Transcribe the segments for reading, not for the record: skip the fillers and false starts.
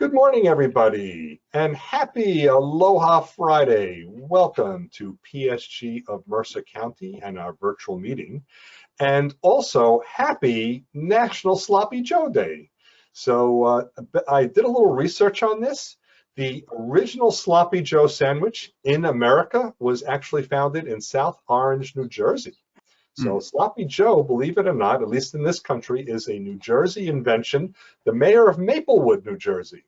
Good morning, everybody, and happy Aloha Friday. Welcome to PSG of Mercer County and our virtual meeting, and also happy National Sloppy Joe Day. So I did a little research on this. The original Sloppy Joe sandwich in America was actually founded in South Orange, New Jersey. So Sloppy Joe, believe it or not, at least in this country, is a New Jersey invention. The mayor of Maplewood, New Jersey,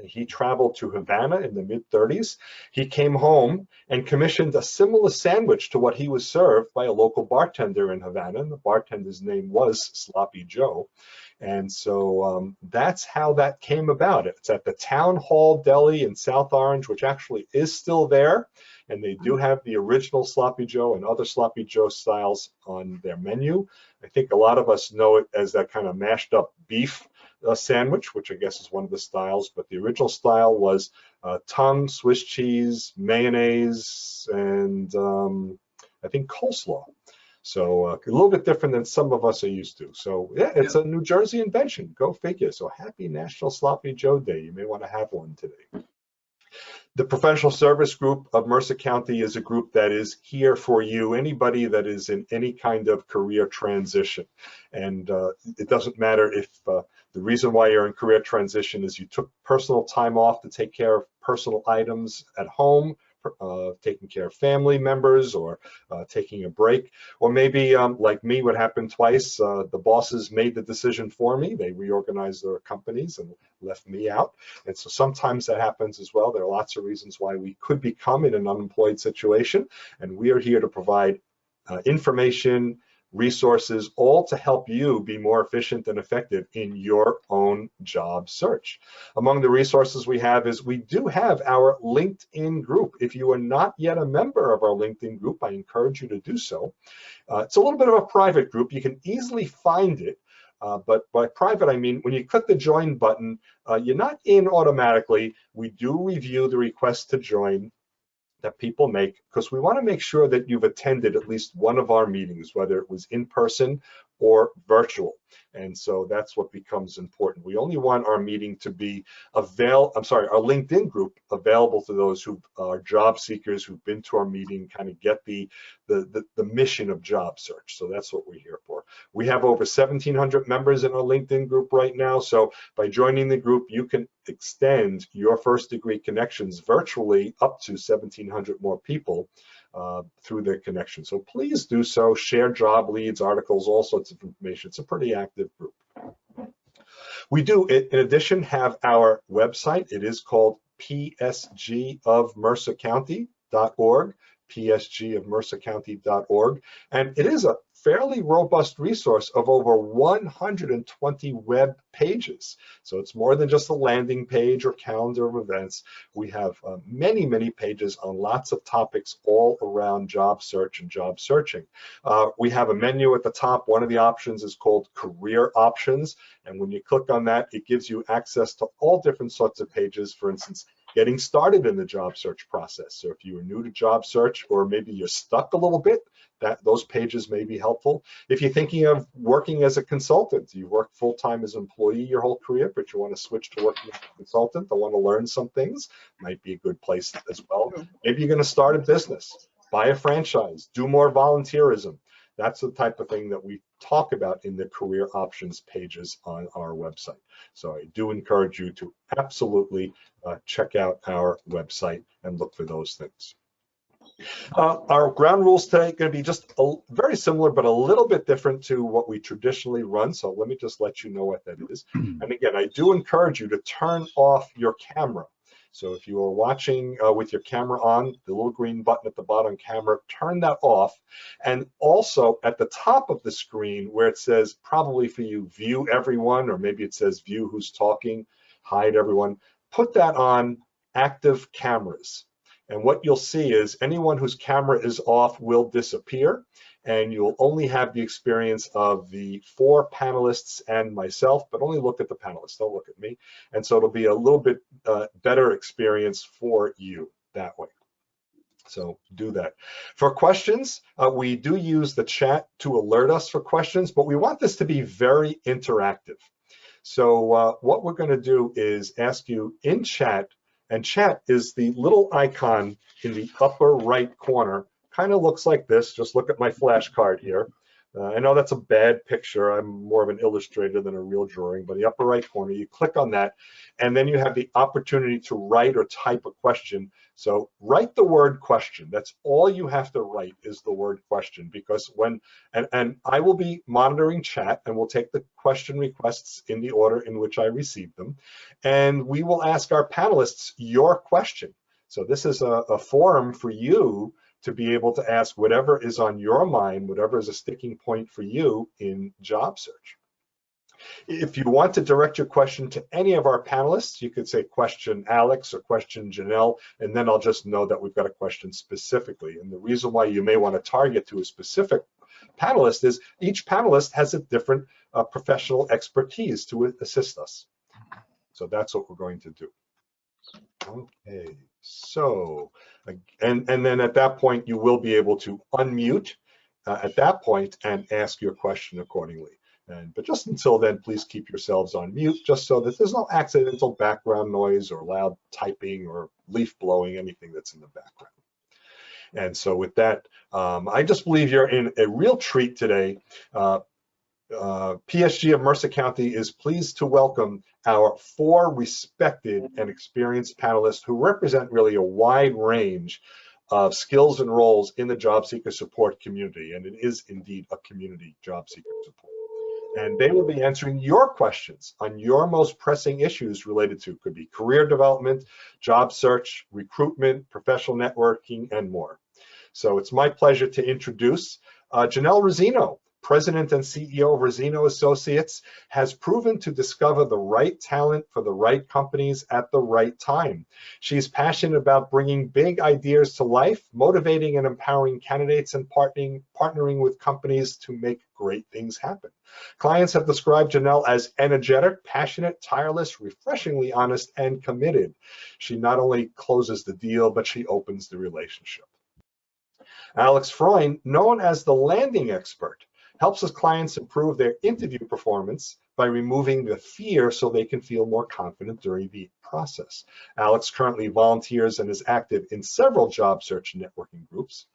he traveled to Havana in the mid-30s. He came home and commissioned a similar sandwich to what he was served by a local bartender in Havana. And the bartender's name was Sloppy Joe. And so that's how that came about. It's at the Town Hall Deli in South Orange, which actually is still there. And they do have the original Sloppy Joe and other Sloppy Joe styles on their menu. I think a lot of us know it as that kind of mashed up beef sandwich, which I guess is one of the styles, but the original style was tongue, Swiss cheese, mayonnaise, and I think coleslaw. So a little bit different than some of us are used to. So yeah, it's a New Jersey invention. Go figure. So happy National Sloppy Joe Day. You may want to have one today. The Professional Service Group of Mercer County is a group that is here for you, anybody that is in any kind of career transition. And it doesn't matter if the reason why you're in career transition is you took personal time off to take care of personal items at home, taking care of family members, or taking a break. Or maybe, like me, what happened twice, the bosses made the decision for me. They reorganized their companies and left me out. And so sometimes that happens as well. There are lots of reasons why we could become in an unemployed situation. And we are here to provide information, resources, all to help you be more efficient and effective in your own job search. Among the resources we have is we do have our LinkedIn group. If you are not yet a member of our LinkedIn group, I encourage you to do so. It's a little bit of a private group. You can easily find it. But by private, I mean, when you click the join button, you're not in automatically. We do review the request to join that people make, because we want to make sure that you've attended at least one of our meetings, whether it was in person or virtual. And so that's what becomes important. We only want our meeting to be our LinkedIn group available to those who are job seekers who've been to our meeting, kind of get the mission of job search. So that's what we're here for. We have over 1,700 members in our LinkedIn group right now. So by joining the group, you can extend your first degree connections virtually up to 1,700 more people through their connection. So please do so. Share job leads, articles, all sorts of information. It's a pretty active group. We do, in addition, have our website. It is called psgofmercercounty.org, psgofmercercounty.org, and it is a fairly robust resource of over 120 web pages. So it's more than just a landing page or calendar of events. We have many, many pages on lots of topics all around job search and job searching. We have a menu at the top. One of the options is called Career Options. And when you click on that, it gives you access to all different sorts of pages. For instance, getting started in the job search process. So if you are new to job search, or maybe you're stuck a little bit, those pages may be helpful. If you're thinking of working as a consultant, you've worked full-time as an employee your whole career, but you want to switch to working as a consultant, or want to learn some things, might be a good place as well. Maybe you're going to start a business, buy a franchise, do more volunteerism. That's the type of thing that we talk about in the career options pages on our website. So I do encourage you to absolutely check out our website and look for those things. Our ground rules today are going to be just very similar, but a little bit different to what we traditionally run. So let me just let you know what that is. And again, I do encourage you to turn off your camera. So if you are watching with your camera on, the little green button at the bottom camera, turn that off. And also at the top of the screen where it says, probably for you, view everyone, or maybe it says view who's talking, hide everyone, put that on active cameras. And what you'll see is anyone whose camera is off will disappear, and you'll only have the experience of the 4 panelists and myself, but only look at the panelists, don't look at me. And so it'll be a little bit better experience for you that way. So do that. For questions, we do use the chat to alert us for questions, but we want this to be very interactive. So what we're going to do is ask you in chat, and chat is the little icon in the upper right corner. Kind of looks like this. Just look at my flashcard here. I know that's a bad picture. I'm more of an illustrator than a real drawing, but the upper right corner, you click on that, and then you have the opportunity to write or type a question. So write the word question. That's all you have to write is the word question, because and I will be monitoring chat, and we'll take the question requests in the order in which I receive them, and we will ask our panelists your question. So this is a forum for you to be able to ask whatever is on your mind, whatever is a sticking point for you in job search. If you want to direct your question to any of our panelists, you could say question Alex or question Janelle, and then I'll just know that we've got a question specifically. And the reason why you may want to target to a specific panelist is each panelist has a different professional expertise to assist us. So that's what we're going to do. Okay, so, and then at that point, you will be able to unmute at that point and ask your question accordingly. But just until then, please keep yourselves on mute, just so that there's no accidental background noise or loud typing or leaf blowing, anything that's in the background. And so with that, I just believe you're in a real treat today. PSG of Mercer County is pleased to welcome our 4 respected and experienced panelists who represent really a wide range of skills and roles in the job seeker support community, and it is indeed a community job seeker support. And they will be answering your questions on your most pressing issues related to, could be career development, job search, recruitment, professional networking, and more. So it's my pleasure to introduce Janelle Razzino. President and CEO of Razzino Associates, has proven to discover the right talent for the right companies at the right time. She's passionate about bringing big ideas to life, motivating and empowering candidates, and partnering with companies to make great things happen. Clients have described Janelle as energetic, passionate, tireless, refreshingly honest, and committed. She not only closes the deal, but she opens the relationship. Alex Freund, known as the landing expert, helps his clients improve their interview performance by removing the fear so they can feel more confident during the process. Alex currently volunteers and is active in several job search networking groups.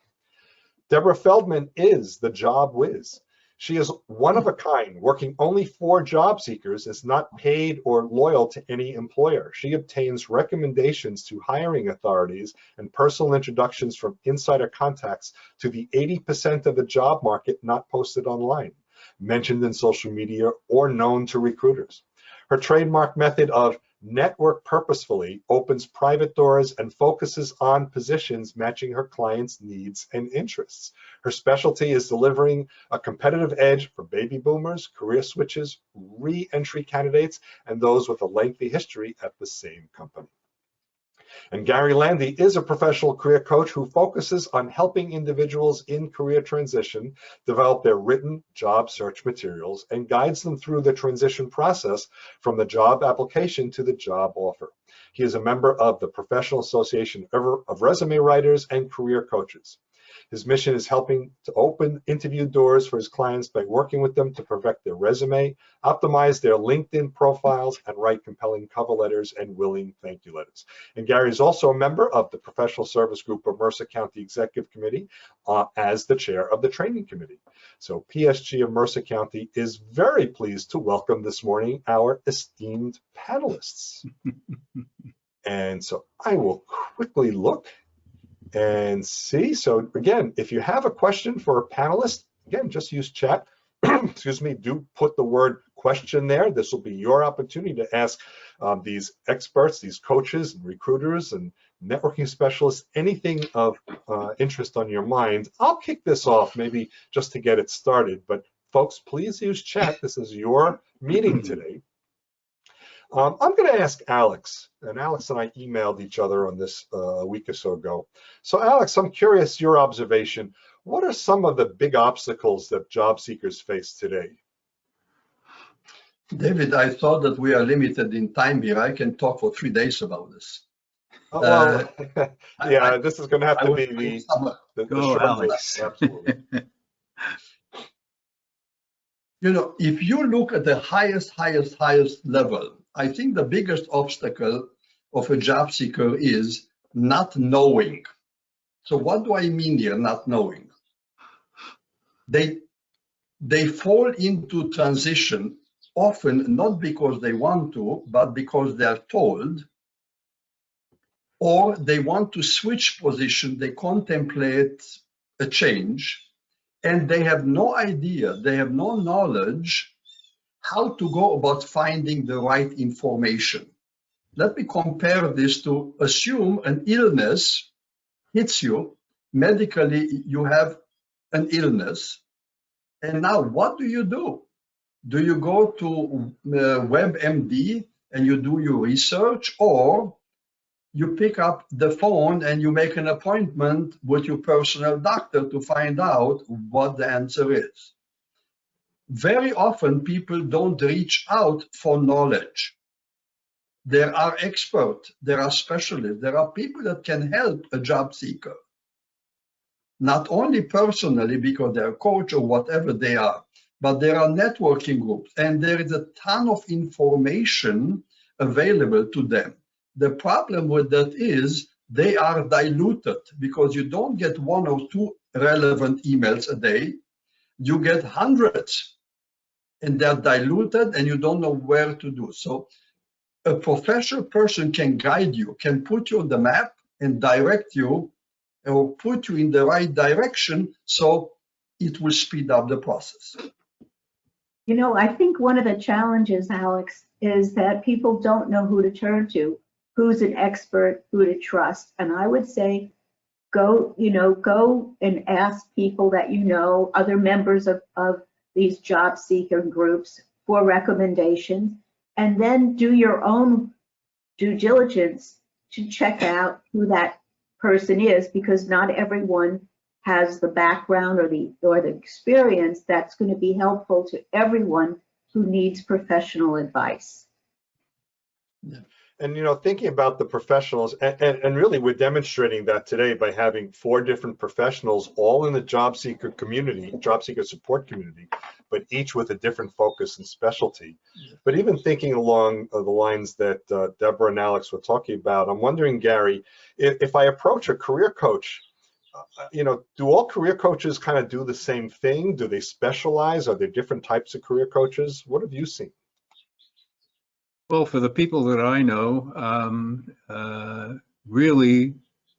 Debra Feldman is the job whiz. She is one of a kind, working only for job seekers, is not paid or loyal to any employer. She obtains recommendations to hiring authorities and personal introductions from insider contacts to the 80% of the job market not posted online, mentioned in social media, or known to recruiters. Her trademark method of network purposefully opens private doors and focuses on positions matching her clients' needs and interests. Her specialty is delivering a competitive edge for baby boomers, career switches, re-entry candidates, and those with a lengthy history at the same company. And Gary Lande is a professional career coach who focuses on helping individuals in career transition develop their written job search materials and guides them through the transition process from the job application to the job offer. He is a member of the Professional Association of Resume Writers and Career Coaches. His mission is helping to open interview doors for his clients by working with them to perfect their resume, optimize their LinkedIn profiles, and write compelling cover letters and willing thank you letters. And Gary is also a member of the Professional Service Group of Mercer County Executive Committee as the chair of the training committee. So PSG of Mercer County is very pleased to welcome this morning our esteemed panelists. And so I will quickly look and see. So again, if you have a question for a panelist, again, just use chat. Excuse me, do put the word question there. This will be your opportunity to ask these experts, these coaches and recruiters and networking specialists, anything of interest on your mind. I'll kick this off maybe just to get it started, but folks, please use chat. This is your meeting today. I'm going to ask Alex, and Alex and I emailed each other on this a week or so ago. So Alex, I'm curious your observation. What are some of the big obstacles that job seekers face today? David, I thought that we are limited in time here. I can talk for 3 days about this. Oh, well, yeah, this is going to have to be the Go, Alex. Absolutely. You know, if you look at the highest level, I think the biggest obstacle of a job seeker is not knowing. So what do I mean here, not knowing? They fall into transition often not because they want to, but because they are told, or they want to switch position, they contemplate a change, and they have no idea, they have no knowledge how to go about finding the right information. Let me compare this to assume an illness hits you, medically you have an illness, and now what do? Do you go to WebMD and you do your research, or you pick up the phone and you make an appointment with your personal doctor to find out what the answer is? Very often people don't reach out for knowledge. There are experts, there are specialists, there are people that can help a job seeker. Not only personally because they're a coach or whatever they are, but there are networking groups and there is a ton of information available to them. The problem with that is they are diluted because you don't get one or two relevant emails a day, you get hundreds, and they're diluted and you don't know where to do. So a professional person can guide you, can put you on the map and direct you or put you in the right direction, so it will speed up the process. You know, I think one of the challenges, Alex, is that people don't know who to turn to, who's an expert, who to trust. And I would say, go and ask people that you know, other members of these job seeker groups for recommendations, and then do your own due diligence to check out who that person is, because not everyone has the background or the experience that's going to be helpful to everyone who needs professional advice. Yeah. And thinking about the professionals, and really we're demonstrating that today by having 4 different professionals all in the job seeker community, job seeker support community, but each with a different focus and specialty. But even thinking along the lines that Debra and Alex were talking about, I'm wondering, Gary, if I approach a career coach, do all career coaches kind of do the same thing? Do they specialize? Are there different types of career coaches? What have you seen? Well, for the people that I know, really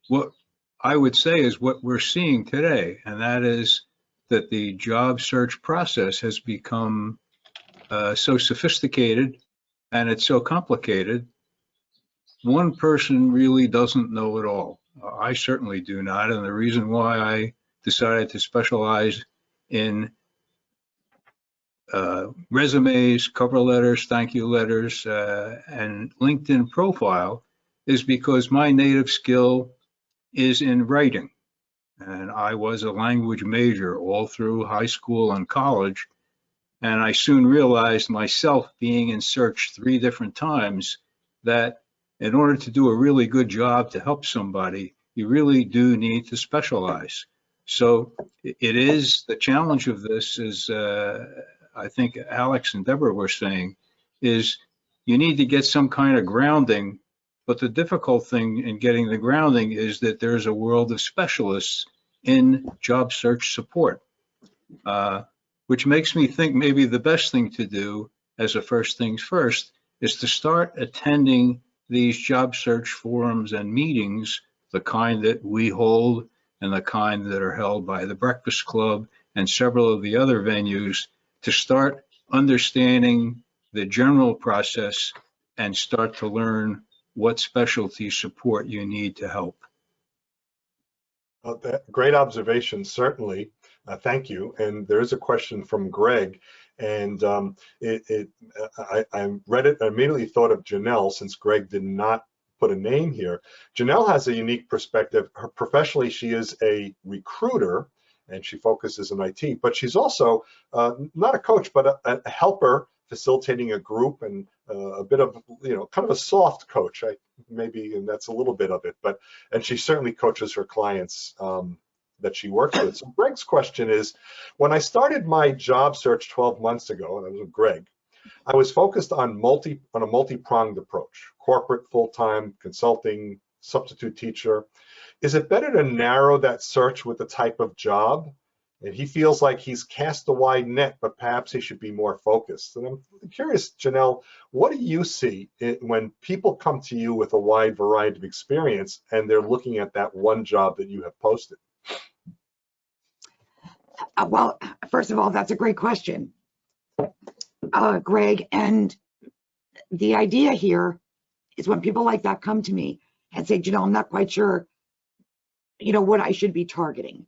what I would say is what we're seeing today, and that is that the job search process has become so sophisticated and it's so complicated. One person really doesn't know it all. I certainly do not, and the reason why I decided to specialize in resumes, cover letters, thank you letters, and LinkedIn profile is because my native skill is in writing. And I was a language major all through high school and college. And I soon realized myself, being in search 3 different times, that in order to do a really good job to help somebody, you really do need to specialize. So it is, the challenge of this is, I think Alex and Debra were saying, is you need to get some kind of grounding, but the difficult thing in getting the grounding is that there's a world of specialists in job search support, which makes me think maybe the best thing to do as a first things first is to start attending these job search forums and meetings, the kind that we hold and the kind that are held by the Breakfast Club and several of the other venues, to start understanding the general process and start to learn what specialty support you need to help. Great observation, certainly. Thank you. And there is a question from Greg, and I read it and immediately thought of Janelle, since Greg did not put a name here. Janelle has a unique perspective. Professionally, she is a recruiter, and she focuses in IT, but she's also not a coach, but a helper facilitating a group, and a bit of, kind of a soft coach, maybe, and that's a little bit of it, and she certainly coaches her clients that she works with. So Greg's question is, when I started my job search 12 months ago, that was with Greg, I was focused on a multi-pronged approach: corporate, full-time, consulting, substitute teacher. Is it better to narrow that search with the type of job? And he feels like he's cast a wide net, but perhaps he should be more focused. And I'm curious, Janelle, what do you see when people come to you with a wide variety of experience and they're looking at that one job that you have posted? Well, first of all, that's a great question, Greg. And the idea here is when people like that come to me and say, Janelle, I'm not quite sure, what I should be targeting.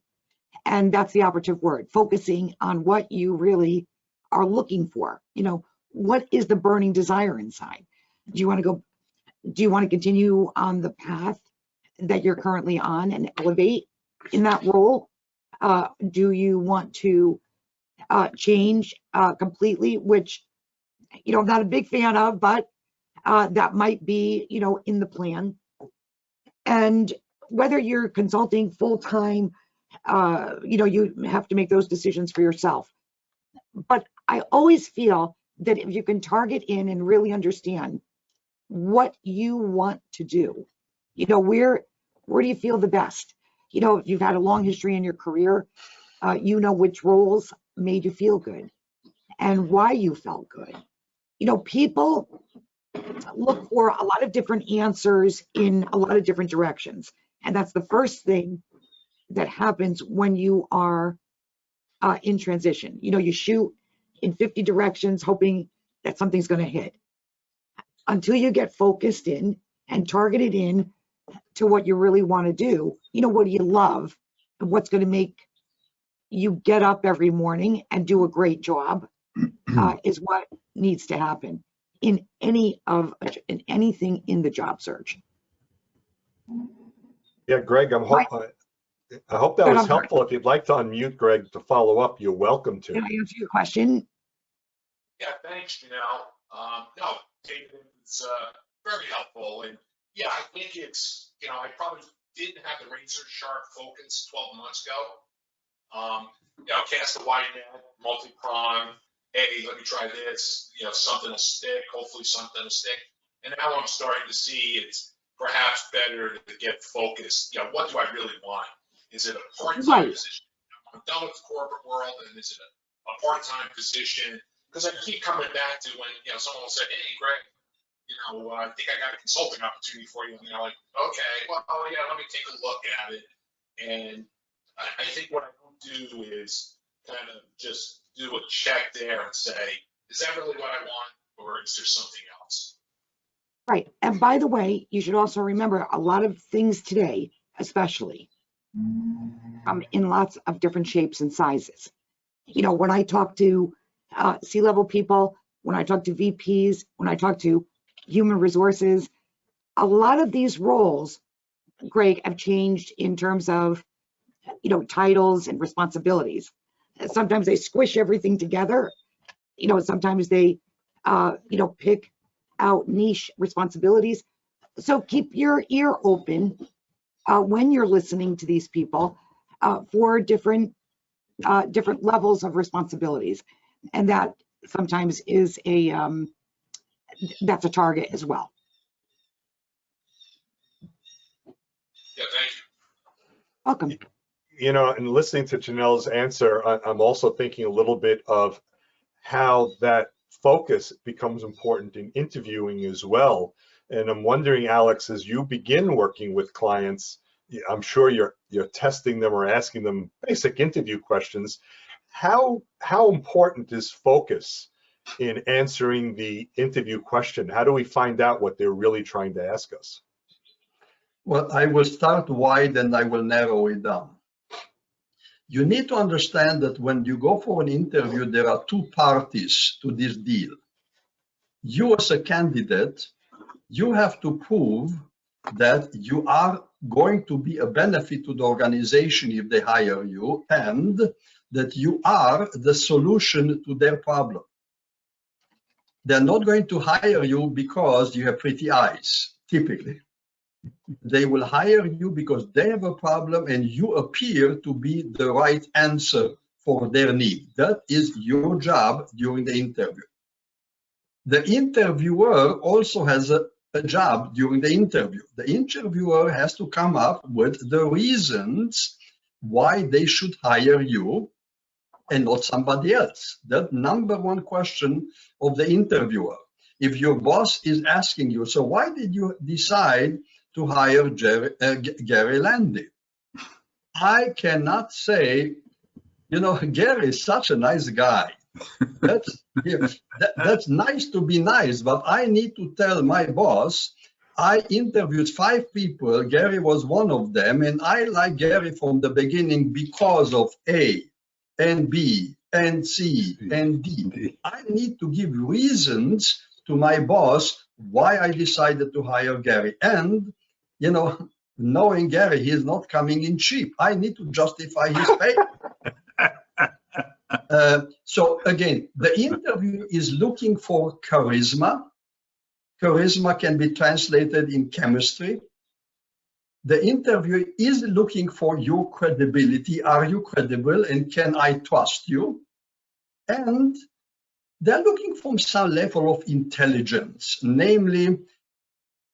And that's the operative word, focusing on what you really are looking for. What is the burning desire inside? Do you want to continue on the path that you're currently on and elevate in that role? Do you want to change completely, which, I'm not a big fan of, but that might be, in the plan. And whether you're consulting full-time, you have to make those decisions for yourself. But I always feel that if you can target in and really understand what you want to do, where do you feel the best? If you've had a long history in your career, which roles made you feel good and why you felt good. People look for a lot of different answers in a lot of different directions. And that's the first thing that happens when you are in transition. You shoot in 50 directions hoping that something's going to hit. Until you get focused in and targeted in to what you really want to do, what do you love and what's going to make you get up every morning and do a great job is what needs to happen in anything in the job search. Yeah, Greg, I hope that was helpful. If you'd like to unmute Greg to follow up, you're welcome to. Can I answer your question? Yeah, thanks, Janelle. No, David, it's very helpful. And yeah, I think it's, I probably didn't have the razor sharp focus 12 months ago. Cast a wide net, multi-prong. Hey, let me try this. Something will stick. Hopefully something will stick. And now I'm starting to see it's perhaps better to get focused. What do I really want? Is it a part-time position? I'm done with the corporate world, and is it a part-time position? Because I keep coming back to when someone will say, "Hey, Greg, I think I got a consulting opportunity for you." And they're like, "Okay, well, yeah, let me take a look at it." And I think what I don't do is kind of just do a check there and say, "Is that really what I want, or is there something else?" Right. And by the way, you should also remember a lot of things today, especially in lots of different shapes and sizes. When I talk to C-level people, when I talk to VPs, when I talk to human resources, a lot of these roles, Greg, have changed in terms of, titles and responsibilities. Sometimes they squish everything together. Sometimes they, pick out niche responsibilities. So keep your ear open when you're listening to these people for different levels of responsibilities, and that sometimes is that's a target as well. Yeah, thank you. Welcome. And listening to Janelle's answer, I'm also thinking a little bit of how that focus becomes important in interviewing as well. And I'm wondering, Alex, as you begin working with clients, I'm sure you're testing them or asking them basic interview questions. How important is focus in answering the interview question? How do we find out what they're really trying to ask us? Well, I will start wide and I will narrow it down. You need to understand that when you go for an interview, there are two parties to this deal. You as a candidate, you have to prove that you are going to be a benefit to the organization if they hire you, and that you are the solution to their problem. They're not going to hire you because you have pretty eyes, typically. They will hire you because they have a problem and you appear to be the right answer for their need. That is your job during the interview. The interviewer also has a job during the interview. The interviewer has to come up with the reasons why they should hire you and not somebody else. That number one question of the interviewer. If your boss is asking you, so why did you decide to hire Gary Lande? I cannot say, you know, Gary is such a nice guy. That's nice to be nice, but I need to tell my boss, I interviewed 5 people, Gary was one of them, and I like Gary from the beginning because of A and B and C and D. I need to give reasons to my boss why I decided to hire Gary. And, you know, knowing Gary, he is not coming in cheap. I need to justify his pay. So again, the interview is looking for charisma. Charisma can be translated in chemistry. The interview is looking for your credibility. Are you credible and can I trust you? And they're looking for some level of intelligence, namely,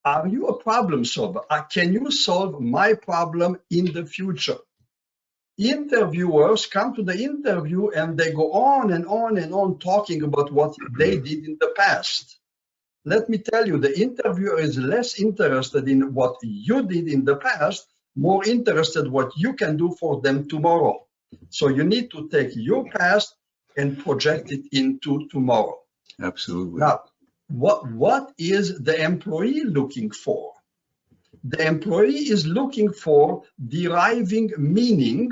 are you a problem solver? Can you solve my problem in the future? Interviewers come to the interview and they go on and on and on talking about what they did in the past. Let me tell you, the interviewer is less interested in what you did in the past, more interested what you can do for them tomorrow. So you need to take your past and project it into tomorrow. Absolutely. Now, what is the employee looking for? The employee is looking for deriving meaning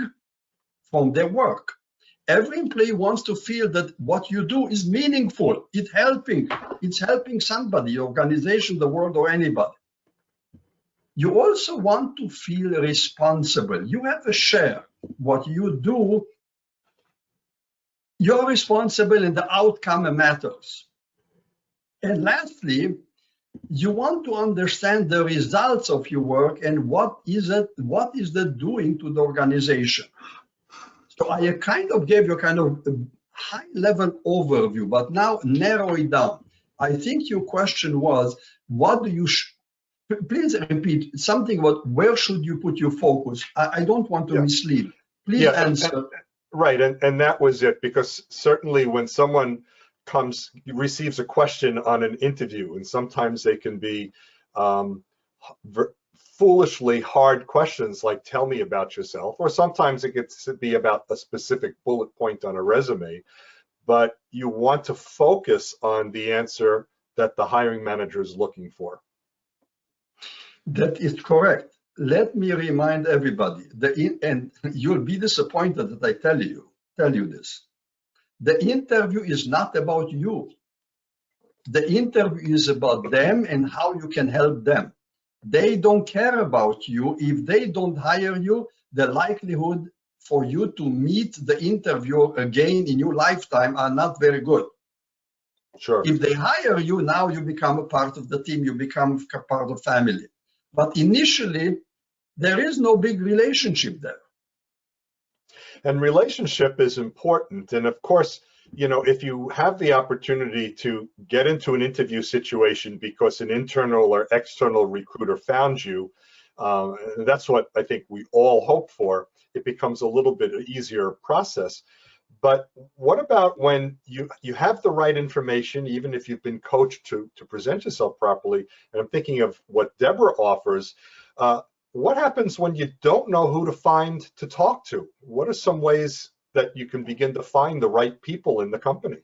from their work. Every employee wants to feel that what you do is meaningful. It's helping somebody, the organization, the world, or anybody. You also want to feel responsible. You have a share. What you do, you're responsible and the outcome matters. And lastly, you want to understand the results of your work and what is that doing to the organization. So I kind of gave you a kind of high-level overview, but now narrow it down. I think your question was, what do you, please repeat something about where should you put your focus? I don't want to mislead. Please answer. Right, and that was it, because certainly when someone receives a question on an interview, and sometimes they can be foolishly hard questions like tell me about yourself, or sometimes it gets to be about a specific bullet point on a resume, but you want to focus on the answer that the hiring manager is looking for. That is correct. Let me remind everybody, and you'll be disappointed that I tell you this. The interview is not about you. The interview is about them and how you can help them. They don't care about you. If they don't hire you, the likelihood for you to meet the interviewer again in your lifetime are not very good. Sure. If they hire you, now you become a part of the team, you become a part of family. But initially, there is no big relationship there. And relationship is important. And of course, you know, if you have the opportunity to get into an interview situation because an internal or external recruiter found you, that's what I think we all hope for. It becomes a little bit easier process. But what about when you have the right information, even if you've been coached to present yourself properly? And I'm thinking of what Debra offers. What happens when you don't know who to find to talk to? What are some ways that you can begin to find the right people in the company?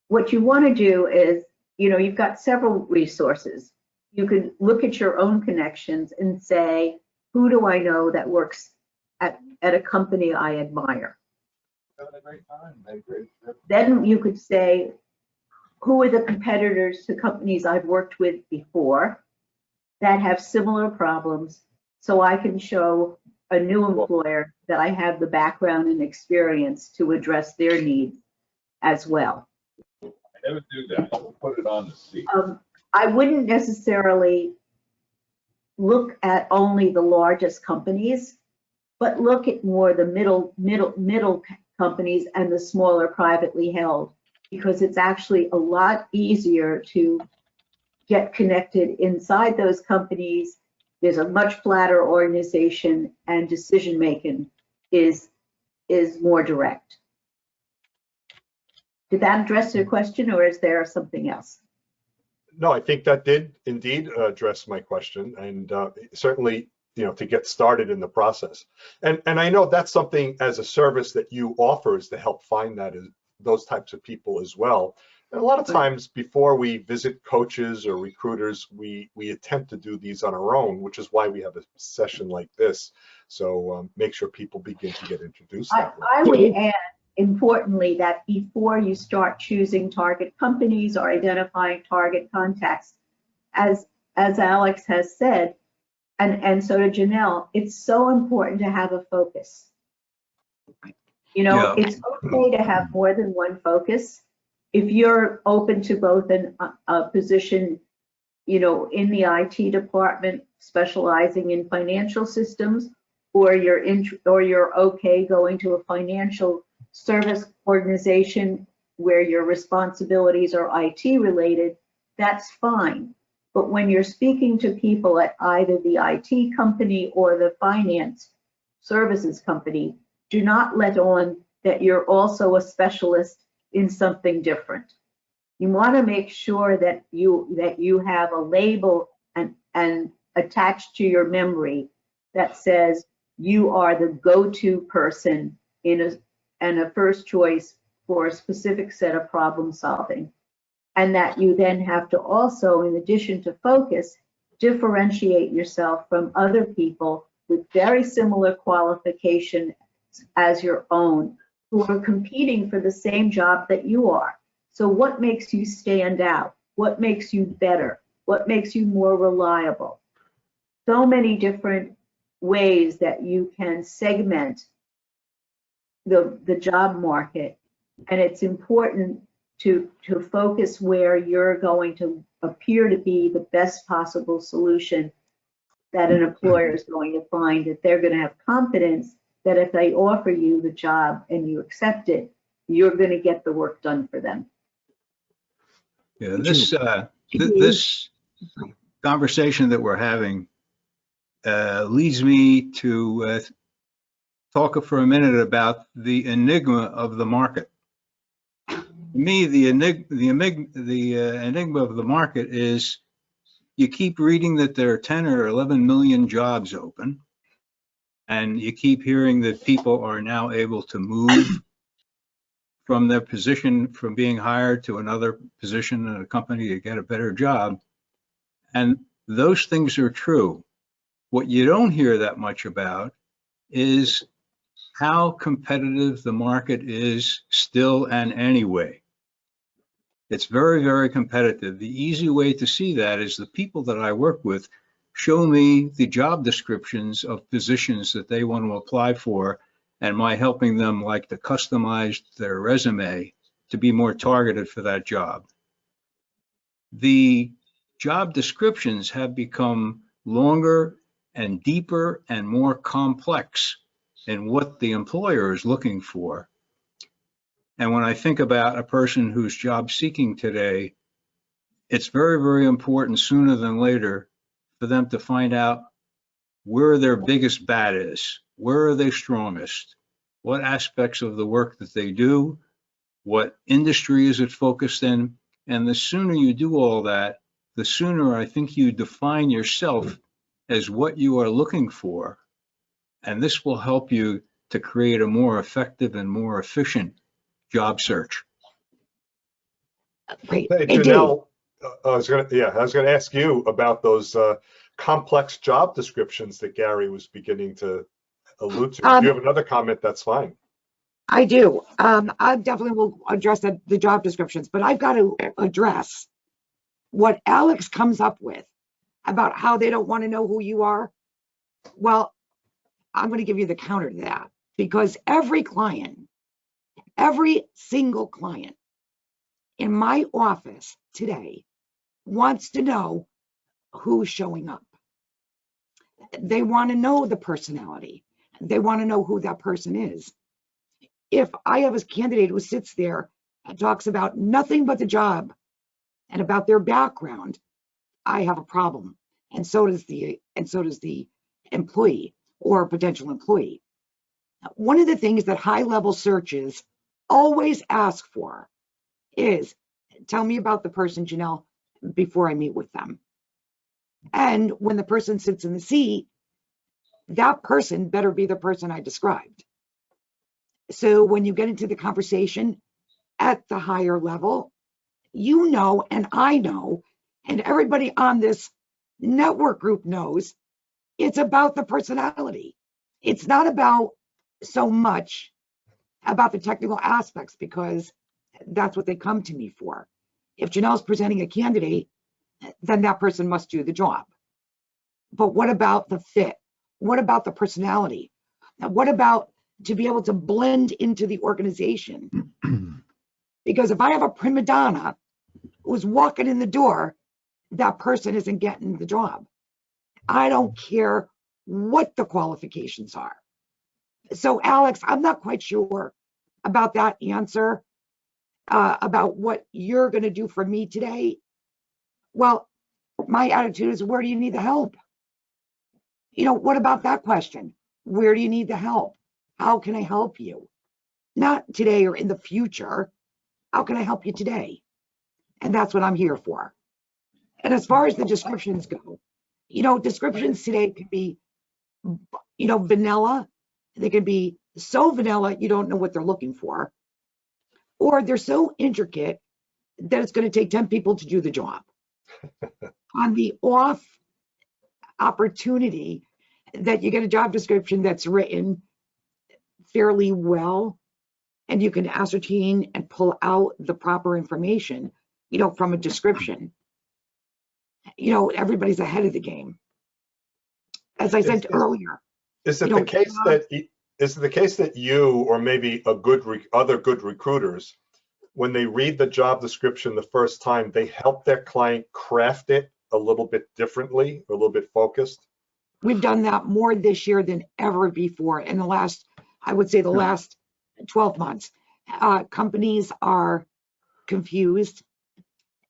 What you want to do is, you know, you've got several resources. You can look at your own connections and say, who do I know that works at a company I admire? Then you could say, who are the competitors to companies I've worked with before that have similar problems, so I can show a new employer that I have the background and experience to address their needs as well. I never do that. I'll put it on the seat. I wouldn't necessarily look at only the largest companies, but look at more the middle companies and the smaller privately held, because it's actually a lot easier to get connected inside those companies. There's a much flatter organization, and decision making is more direct. Did that address your question, or is there something else? No, I think that did indeed address my question, and certainly, to get started in the process. And I know that's something as a service that you offer, is to help find those types of people as well. And a lot of times before we visit coaches or recruiters, we attempt to do these on our own, which is why we have a session like this. So make sure people begin to get introduced that way. I would add, importantly, that before you start choosing target companies or identifying target contacts, as Alex has said, and so did Janelle, it's so important to have a focus. It's okay to have more than one focus. If you're open to both a position, in the IT department specializing in financial systems, or you're okay going to a financial service organization where your responsibilities are IT related, that's fine. But when you're speaking to people at either the IT company or the finance services company, do not let on that you're also a specialist in something different. You want to make sure that you have a label and attached to your memory that says you are the go-to person and a first choice for a specific set of problem solving. And that you then have to also, in addition to focus, differentiate yourself from other people with very similar qualification as your own, who are competing for the same job that you are. So what makes you stand out? What makes you better? What makes you more reliable? So many different ways that you can segment the job market, and it's important to focus where you're going to appear to be the best possible solution that an employer is going to find, that they're going to have confidence that if they offer you the job and you accept it, you're going to get the work done for them. Yeah, this conversation that we're having leads me to talk for a minute about the enigma of the market. To me, the enigma of the market is you keep reading that there are 10 or 11 million jobs open, and you keep hearing that people are now able to move from their position, from being hired to another position in a company to get a better job. And those things are true. What you don't hear that much about is how competitive the market is still and anyway. It's very, very competitive. The easy way to see that is the people that I work with show me the job descriptions of positions that they want to apply for, and my helping them to customize their resume to be more targeted for that job. The job descriptions have become longer and deeper and more complex in what the employer is looking for. And when I think about a person who's job seeking today, it's very, very important sooner than later for them to find out where their biggest bat is, where are they strongest, what aspects of the work that they do, what industry is it focused in. And the sooner you do all that, the sooner I think you define yourself as what you are looking for. And this will help you to create a more effective and more efficient job search. Great. Hey, Janelle, I was going to ask you about those complex job descriptions that Gary was beginning to allude to. If you have another comment, that's fine. I do. I definitely will address the job descriptions, but I've got to address what Alex comes up with about how they don't want to know who you are. Well, I'm going to give you the counter to that, because every single client in my office today wants to know who's showing up. They want to know the personality. They want to know who that person is. If I have a candidate who sits there and talks about nothing but the job and about their background, I have a problem. And so does the employee or potential employee. One of the things that high-level searches always ask for is, tell me about the person, Janelle, before I meet with them. And when the person sits in the seat, that person better be the person I described. So when you get into the conversation at the higher level, you know, and I know, and everybody on this network group knows, it's about the personality. It's not about so much about the technical aspects, because that's what they come to me for. If Janelle's presenting a candidate, then that person must do the job. But what about the fit? What about the personality? What about to be able to blend into the organization? Because if I have a prima donna who's walking in the door, that person isn't getting the job. I don't care what the qualifications are. So Alex, I'm not quite sure about that answer, about what you're going to do for me today. Well, my attitude is, where do you need the help? You know, what about that question? Where do you need the help? How can I help you? Not today or in the future. How can I help you today? And that's what I'm here for. And as far as the descriptions go, you know, descriptions today can be, you know, vanilla. They can be so vanilla you don't know what they're looking for, or they're so intricate that it's going to take 10 people to do the job. On the off opportunity that you get a job description that's written fairly well, and you can ascertain and pull out the proper information, you know, from a description, you know, everybody's ahead of the game. As I said earlier, is it the case that you, or maybe other good recruiters, when they read the job description the first time, they help their client craft it a little bit differently, a little bit focused? we've done that more this year than ever before in the last, I would say the last 12 months. Companies are confused.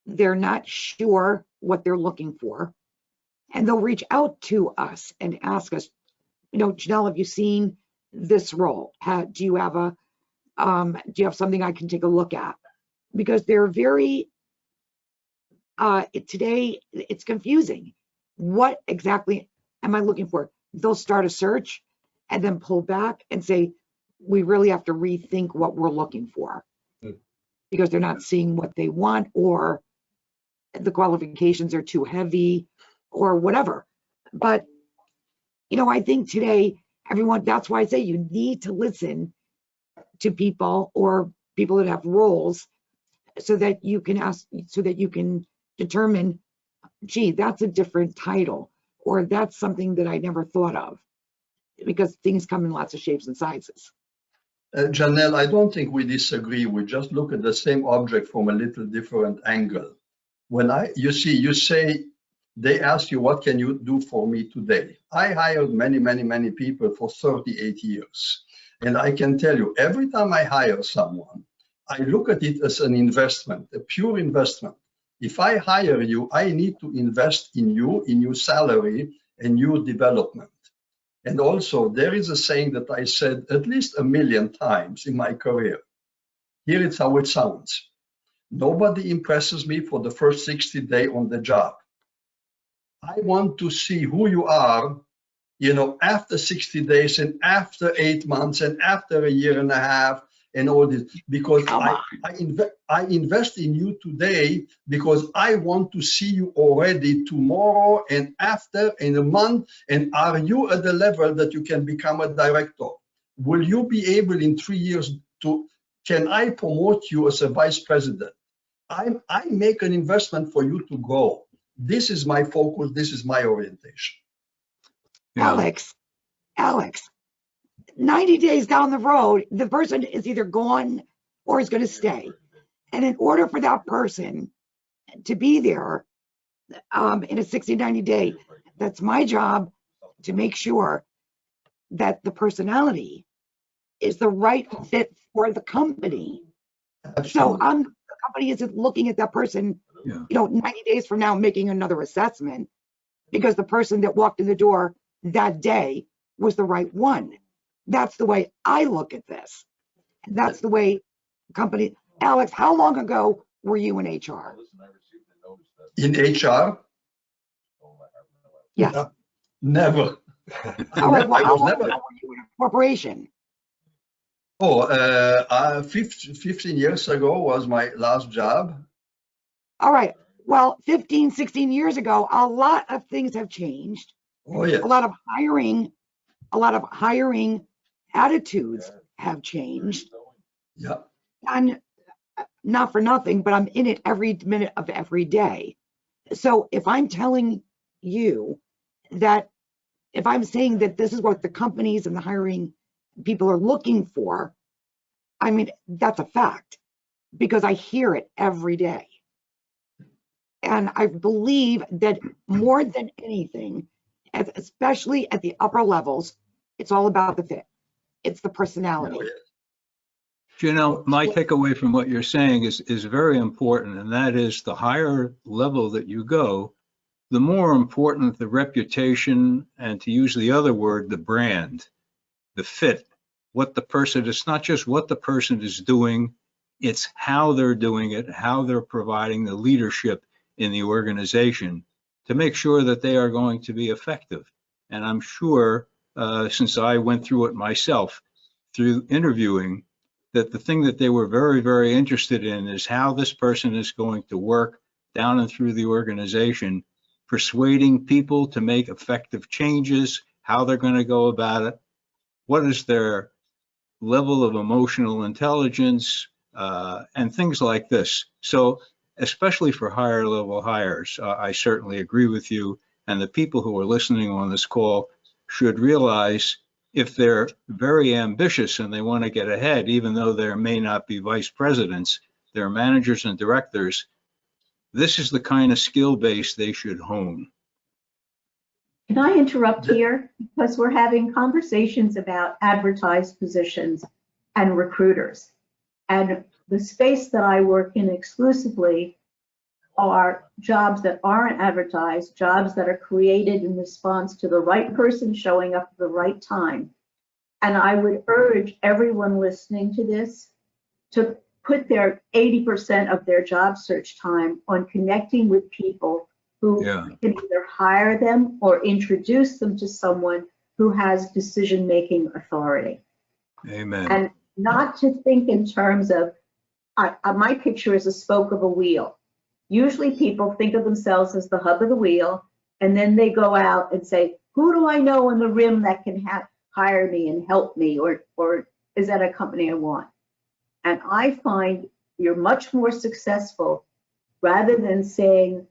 They're not sure what they're looking for. And they'll reach out to us and ask us, you know, Janelle, have you seen this role? Do you have something I can take a look at? Because they're very, today it's confusing. What exactly am I looking for? They'll start a search and then pull back and say, we really have to rethink what we're looking for, because they're not seeing what they want, or the qualifications are too heavy, or whatever. But, you know, I think today, everyone, that's why I say you need to listen to people, or people that have roles, so that you can ask, so that you can determine, gee, that's a different title, or that's something that I never thought of, because things come in lots of shapes and sizes. Janelle, I don't think we disagree. We just look at the same object from a little different angle. When you say, they ask you, what can you do for me today? I hired many people for 38 years. And I can tell you, every time I hire someone, I look at it as an investment, a pure investment. If I hire you, I need to invest in you, in your salary and your development. And also, there is a saying that I said at least 1,000,000 times in my career. Here it's how it sounds. Nobody impresses me for the first 60 days on the job. I want to see who you are, you know, after 60 days and after 8 months and after a year and a half and all this, because I invest in you today because I want to see you already tomorrow and after in a month. And are you at the level that you can become a director? Will you be able in 3 years can I promote you as a vice president? I make an investment for you to grow. This is my focus. This is my orientation. Yeah. Alex, 90 days down the road, the person is either gone or is going to stay. And in order for that person to be there in a 60, 90 day, that's my job to make sure that the personality is the right fit for the company. So the company isn't looking at that person, Yeah. 90 days from now, making another assessment because the person that walked in the door that day was the right one. That's the way I look at this. That's the way company. Alex, how long ago were you in HR? In HR? Yes. No, never. All right. Well, I how was long never. ago were you in a corporation? 15 years ago was my last job. All right. Well, 15, 16 years ago, a lot of things have changed. Oh, yes. A lot of hiring attitudes have changed. Yeah. And not for nothing, but I'm in it every minute of every day. So if I'm telling you that, if I'm saying that this is what the companies and the hiring people are looking for, I mean, that's a fact because I hear it every day. And I believe that more than anything, especially at the upper levels, it's all about the fit. It's the personality. Oh, yes. Janelle, my takeaway from what you're saying is very important, and that is the higher level that you go, the more important the reputation, and to use the other word, the brand, the fit, what the person, it's not just what the person is doing, it's how they're doing it, how they're providing the leadership in the organization to make sure that they are going to be effective. And I'm sure, since I went through it myself, through interviewing, that the thing that they were very, very interested in is how this person is going to work down and through the organization, persuading people to make effective changes, how they're going to go about it, what is their level of emotional intelligence, and things like this. So especially for higher level hires, I certainly agree with you. And the people who are listening on this call should realize if they're very ambitious and they want to get ahead, even though there may not be vice presidents, they're managers and directors, this is the kind of skill base they should hone. Can I interrupt here? Because we're having conversations about advertised positions and recruiters. And the space that I work in exclusively are jobs that aren't advertised, jobs that are created in response to the right person showing up at the right time. And I would urge everyone listening to this to put their 80% of their job search time on connecting with people who can either hire them or introduce them to someone who has decision-making authority. Amen. And not to think in terms of, my picture is a spoke of a wheel. Usually people think of themselves as the hub of the wheel, and then they go out and say, who do I know on the rim that can hire me and help me, or is that a company I want? And I find you're much more successful rather than saying,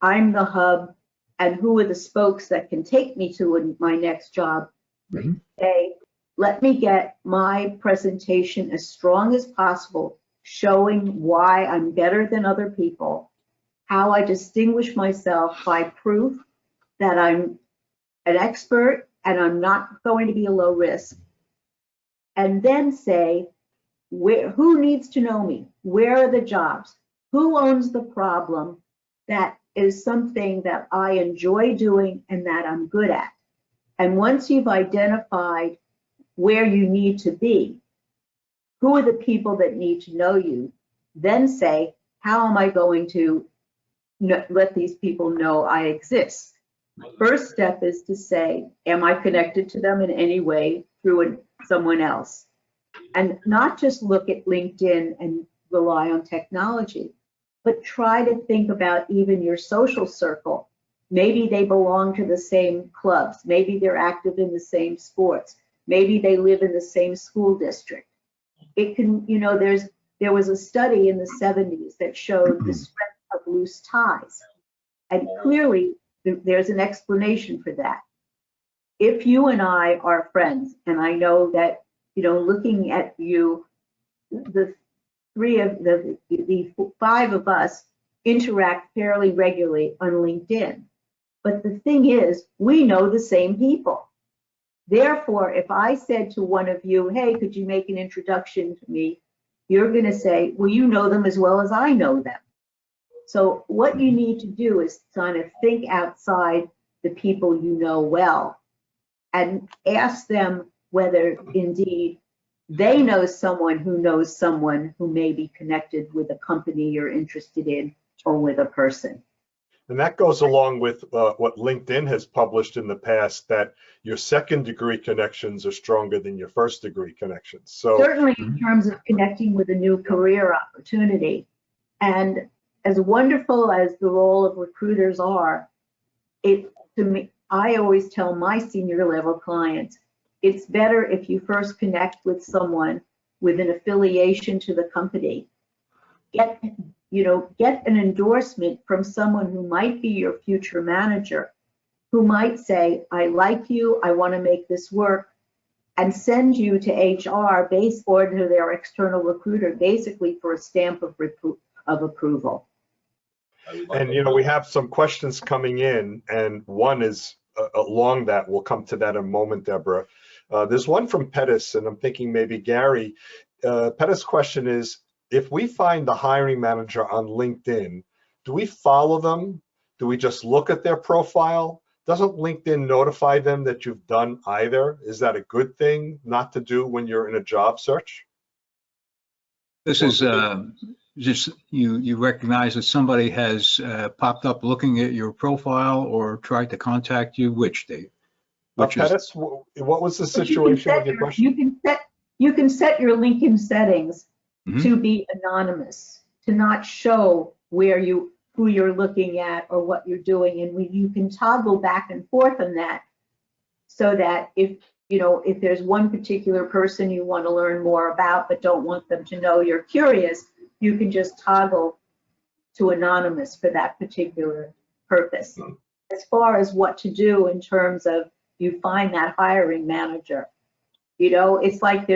I'm the hub and who are the spokes that can take me to my next job. Mm-hmm. Say, let me get my presentation as strong as possible, showing why I'm better than other people, how I distinguish myself by proof that I'm an expert and I'm not going to be a low risk. And then say, who needs to know me? Where are the jobs? Who owns the problem that is something that I enjoy doing and that I'm good at? And once you've identified where you need to be, who are the people that need to know you, then say, how am I going to let these people know I exist? First step is to say, am I connected to them in any way through someone else? And not just look at LinkedIn and rely on technology, but try to think about even your social circle. Maybe they belong to the same clubs. Maybe they're active in the same sports. Maybe they live in the same school district. It can, there was a study in the 70s that showed the strength of loose ties. And clearly there's an explanation for that. If you and I are friends, and I know that, looking at you, the five of us interact fairly regularly on LinkedIn. But the thing is, we know the same people. Therefore, if I said to one of you, hey, could you make an introduction to me? You're going to say, well, you know them as well as I know them. So what you need to do is kind of think outside the people you know well and ask them whether indeed they know someone who may be connected with a company you're interested in or with a person. And that goes along with what LinkedIn has published in the past, that your second degree connections are stronger than your first degree connections. So certainly in terms of connecting with a new career opportunity. And as wonderful as the role of recruiters are, to me, I always tell my senior level clients, it's better if you first connect with someone with an affiliation to the company. Get an endorsement from someone who might be your future manager, who might say, I like you, I want to make this work, and send you to HR or to their external recruiter, basically for a stamp of approval. And we have some questions coming in, and one is along that. We'll come to that in a moment, Deborah. There's one from Pettis, and I'm thinking maybe Gary. Pettis' question is, if we find the hiring manager on LinkedIn, do we follow them? Do we just look at their profile? Doesn't LinkedIn notify them that you've done either? Is that a good thing not to do when you're in a job search? This is just you recognize that somebody has popped up looking at your profile or tried to contact you. Which Dave? Pettis, what was the situation with your question? You can set your LinkedIn settings to be anonymous, to not show who you're looking at or what you're doing, and you can toggle back and forth on that, so that if there's one particular person you want to learn more about but don't want them to know you're curious, you can just toggle to anonymous for that particular purpose. As far as what to do in terms of you find that hiring manager, it's like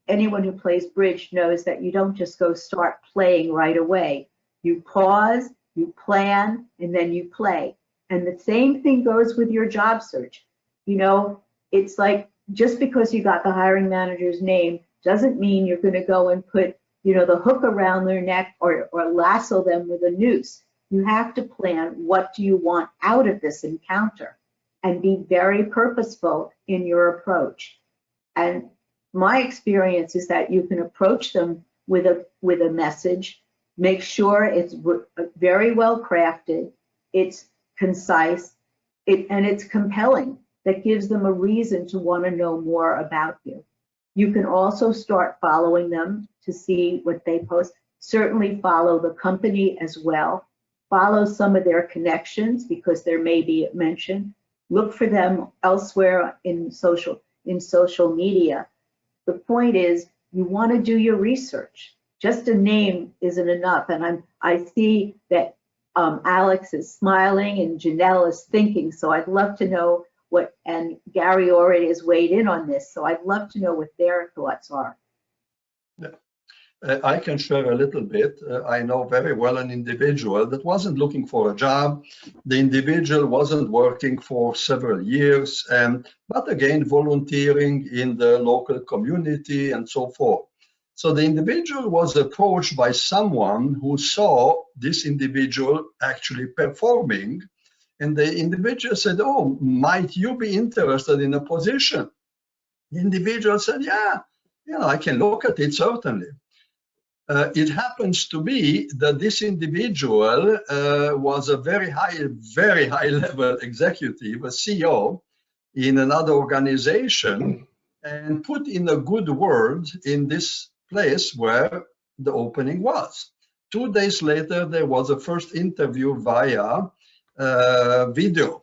anyone who plays bridge knows that you don't just go start playing right away. You pause, you plan, and then you play. And the same thing goes with your job search. It's like, just because you got the hiring manager's name doesn't mean you're going to go and put, the hook around their neck or lasso them with a noose. You have to plan, what do you want out of this encounter, and be very purposeful in your approach. And my experience is that you can approach them with a message, make sure it's very well crafted, it's concise, and it's compelling, that gives them a reason to want to know more about you. You can also start following them to see what they post. Certainly follow the company as well. Follow some of their connections, because there may be a mention. Look for them elsewhere in social media. The point is, you want to do your research. Just a name isn't enough. And I see that Alex is smiling and Janelle is thinking, so I'd love to know and Gary already has weighed in on this, so I'd love to know what their thoughts are. I can share a little bit. I know very well an individual that wasn't looking for a job. The individual wasn't working for several years, but again, volunteering in the local community and so forth. So the individual was approached by someone who saw this individual actually performing, and the individual said, oh, might you be interested in a position? The individual said, yeah, I can look at it, certainly. It happens to be that this individual was a very high level executive, a CEO in another organization, and put in a good word in this place where the opening was. 2 days later, there was a first interview via video.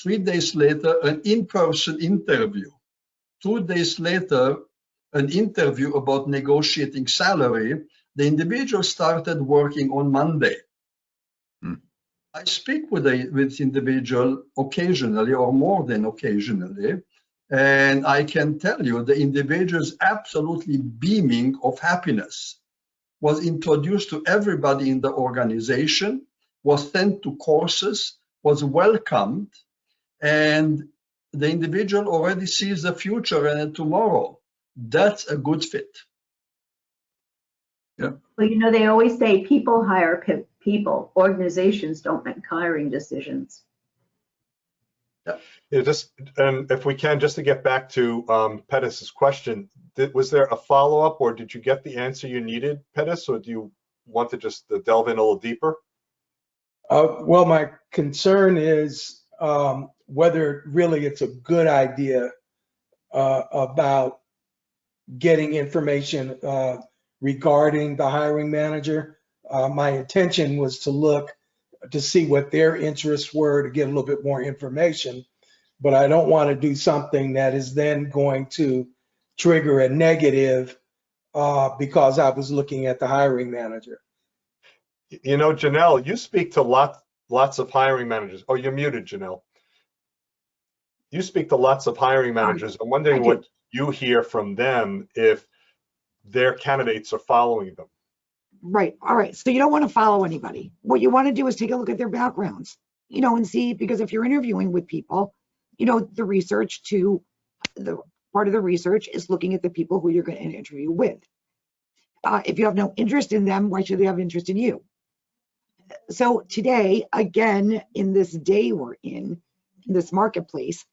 3 days later, an in-person interview. 2 days later, an interview about negotiating salary. The individual started working on Monday. I speak with this individual occasionally, or more than occasionally, and I can tell you the individual is absolutely beaming of happiness. Was introduced to everybody in the organization, was sent to courses, was welcomed, and the individual already sees the future and tomorrow. That's a good fit. Well, you know, they always say people hire people. Organizations don't make hiring decisions. Yeah, just, and if we can, just to get back to Pettis's question, was there a follow-up, or did you get the answer you needed, Pettis, or do you want to just delve in a little deeper? Well, my concern is whether really it's a good idea about getting information regarding the hiring manager. My intention was to look to see what their interests were, to get a little bit more information, but I don't want to do something that is then going to trigger a negative because I was looking at the hiring manager. You know, Janelle, you speak to lots of hiring managers. Oh, you're muted, Janelle. You speak to lots of hiring managers. I'm wondering what you hear from them if their candidates are following them. Right. All right. So you don't want to follow anybody. What you want to do is take a look at their backgrounds, you know, and see, because if you're interviewing with people, you know, the research to the part of the research is looking at the people who you're going to interview with. If you have no interest in them, why should they have interest in you? So today, again, in this day we're in this marketplace,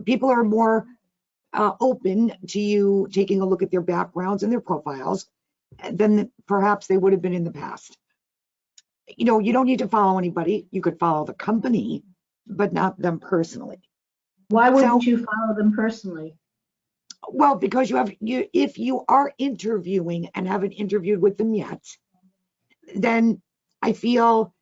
people are more open to you taking a look at their backgrounds and their profiles than perhaps they would have been in the past. You know, you don't need to follow anybody. You could follow the company, but not them personally. Why wouldn't you follow them personally? Well, because if you are interviewing and haven't interviewed with them yet, then I feel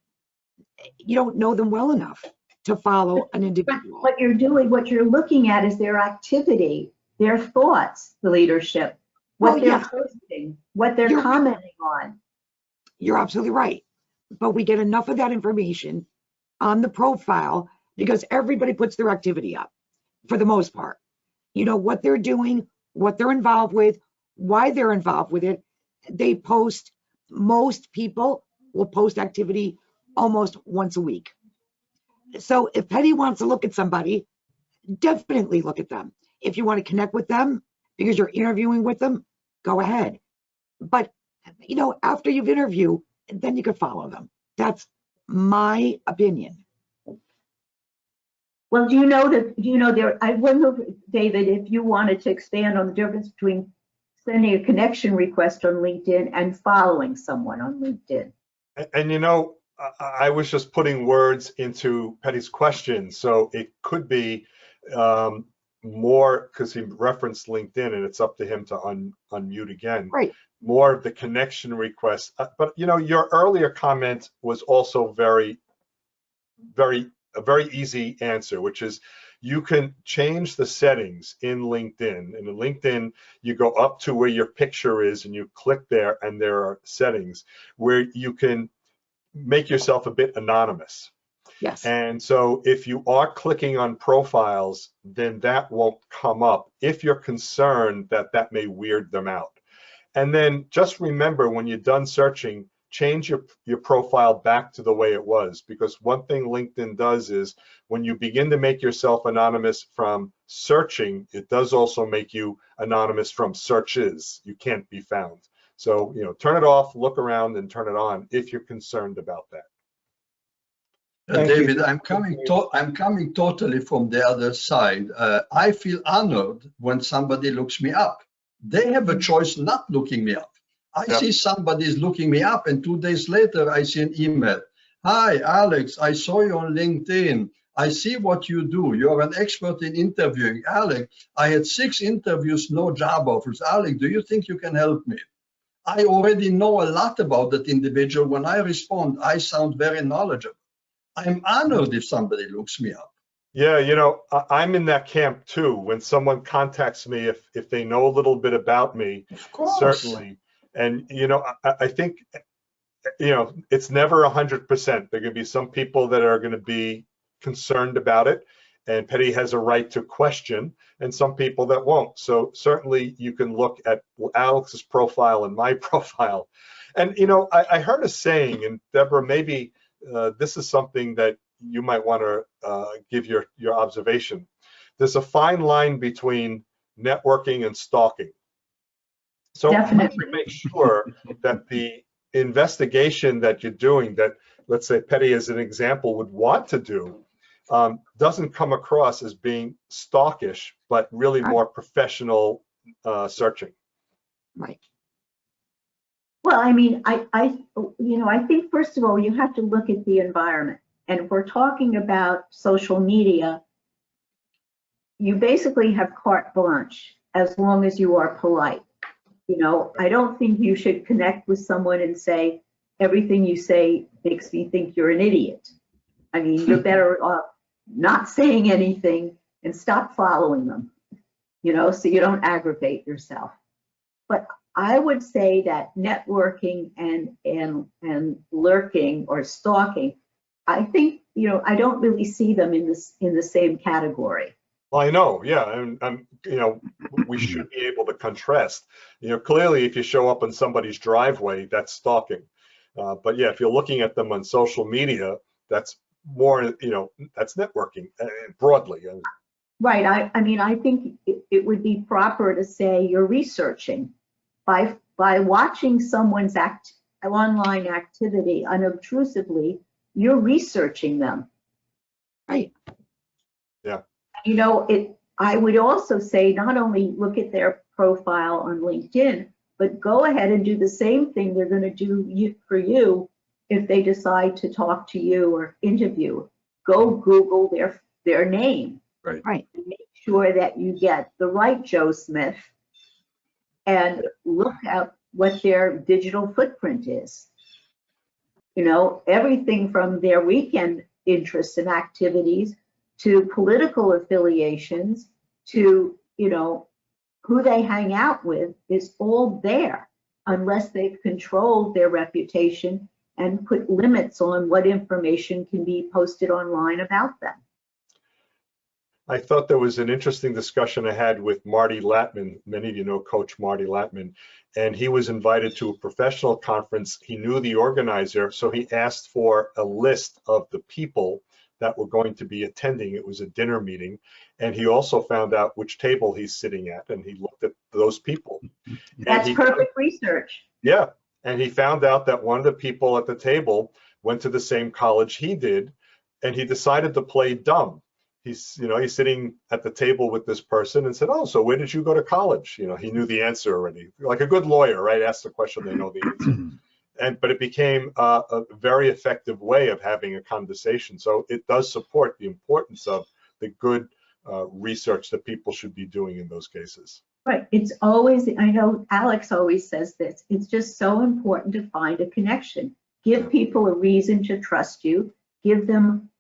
you don't know them well enough to follow an individual. What you're doing, what you're looking at is their activity, their thoughts, the leadership, what they're posting, what they're commenting on. You're absolutely right. But we get enough of that information on the profile because everybody puts their activity up for the most part. You know, what they're doing, what they're involved with, why they're involved with it. They post, most people will post activity almost once a week. So if Petty wants to look at somebody, definitely look at them. If you want to connect with them because you're interviewing with them, go ahead. But, you know, after you've interviewed, then you could follow them. That's my opinion. Well, do you know there, I wonder, David, if you wanted to expand on the difference between sending a connection request on LinkedIn and following someone on LinkedIn. And you know, I was just putting words into Petty's question, so it could be more, because he referenced LinkedIn, and it's up to him to unmute again. Right. More of the connection request. But you know, your earlier comment was also a very easy answer, which is you can change the settings in LinkedIn. And in LinkedIn, you go up to where your picture is and you click there, and there are settings where you can make yourself a bit anonymous. Yes. And so if you are clicking on profiles, then that won't come up if you're concerned that that may weird them out. And then just remember, when you're done searching, change your profile back to the way it was, because one thing LinkedIn does is when you begin to make yourself anonymous from searching, it does also make you anonymous from searches. You can't be found. So, you know, turn it off, look around, and turn it on if you're concerned about that. David, I'm coming totally from the other side. I feel honored when somebody looks me up. They have a choice not looking me up. I see somebody is looking me up, and 2 days later, I see an email. Hi, Alex, I saw you on LinkedIn. I see what you do. You're an expert in interviewing. Alex, I had 6 interviews, no job offers. Alex, do you think you can help me? I already know a lot about that individual. When I respond, I sound very knowledgeable. I'm honored if somebody looks me up. Yeah, you know, I'm in that camp too. When someone contacts me, if they know a little bit about me, of course, certainly. And, you know, I think, you know, it's never 100%. There are going to be some people that are going to be concerned about it, and Petty has a right to question, and some people that won't. So certainly you can look at Alex's profile and my profile. And, you know, I heard a saying, and Deborah, maybe this is something that you might want to give your observation. There's a fine line between networking and stalking. So Definitely. make sure that the investigation that you're doing, that let's say Petty as an example would want to do, doesn't come across as being stalkish, but really more professional searching. Right. Well, I mean, I think first of all, you have to look at the environment. And if we're talking about social media, you basically have carte blanche as long as you are polite. You know, I don't think you should connect with someone and say, everything you say makes me think you're an idiot. I mean, you're better off not saying anything and stop following them, you know, so you don't aggravate yourself. But I would say that networking and lurking or stalking, I think, you know, I don't really see them in the same category. Well, I know, yeah, and you know, we should be able to contrast. You know, clearly, if you show up in somebody's driveway, that's stalking. But yeah, if you're looking at them on social media, that's more, you know, that's networking broadly. Right. I mean, I think it would be proper to say you're researching by watching someone's online activity unobtrusively. You're researching them. Right. Yeah. You know, I would also say not only look at their profile on LinkedIn, but go ahead and do the same thing they're going to do for you if they decide to talk to you or interview. Go Google their name. Right. Right. Make sure that you get the right Joe Smith and look at what their digital footprint is. You know, everything from their weekend interests and activities to political affiliations to, you know, who they hang out with is all there, unless they've controlled their reputation and put limits on what information can be posted online about them. I thought there was an interesting discussion I had with Marty Latman. Many of you know Coach Marty Latman, and he was invited to a professional conference. He knew the organizer, so he asked for a list of the people that were going to be attending. It was a dinner meeting, and he also found out which table he's sitting at, and he looked at those people. That's perfect research. Yeah, and he found out that one of the people at the table went to the same college he did, and he decided to play dumb. He's sitting at the table with this person and said, "Oh, so where did you go to college?" You know, he knew the answer already. Like a good lawyer, right? Ask the question, they know the answer. But it became a very effective way of having a conversation. So it does support the importance of the good research that people should be doing in those cases. Right. It's always, I know Alex always says this, it's just so important to find a connection. Give people a reason to trust you. Give them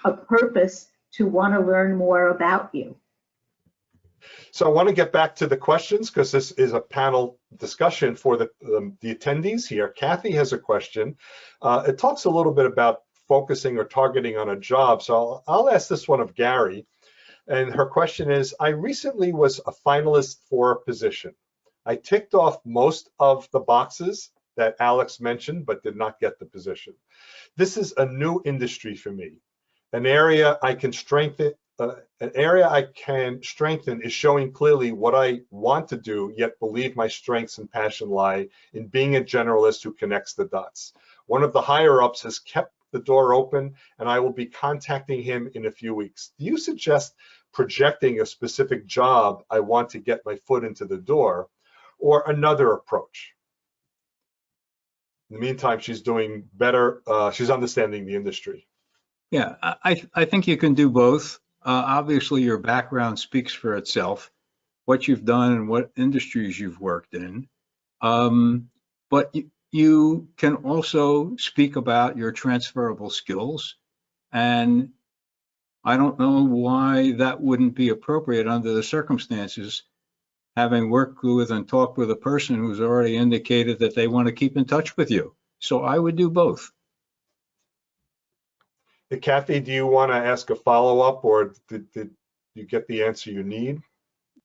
a purpose to want to learn more about you. So I want to get back to the questions because this is a panel discussion for the attendees here. Kathy has a question. It talks a little bit about focusing or targeting on a job. So I'll ask this one of Gary. And her question is, I recently was a finalist for a position. I ticked off most of the boxes that Alex mentioned, but did not get the position. This is a new industry for me. An area I can strengthen is showing clearly what I want to do, yet believe my strengths and passion lie in being a generalist who connects the dots. One of the higher ups has kept the door open, and I will be contacting him in a few weeks. Do you suggest projecting a specific job I want to get my foot into the door, or another approach? In the meantime, she's doing better. She's understanding the industry. Yeah, I think you can do both. Obviously, your background speaks for itself, what you've done and what industries you've worked in. But you can also speak about your transferable skills. And I don't know why that wouldn't be appropriate under the circumstances, having worked with and talked with a person who's already indicated that they want to keep in touch with you. So I would do both. Kathy, do you want to ask a follow-up, or did you get the answer you need?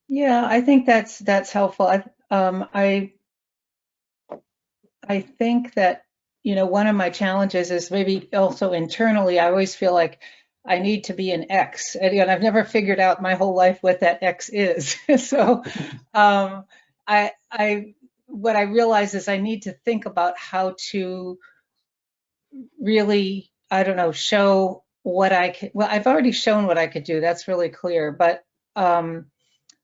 Yeah, I think that's helpful. I think that, one of my challenges is maybe also internally, I always feel like I need to be an X. And I've never figured out my whole life what that X is. So what I realize is I need to think about how to really, I don't know, show what I can. Well, I've already shown what I could do. That's really clear. But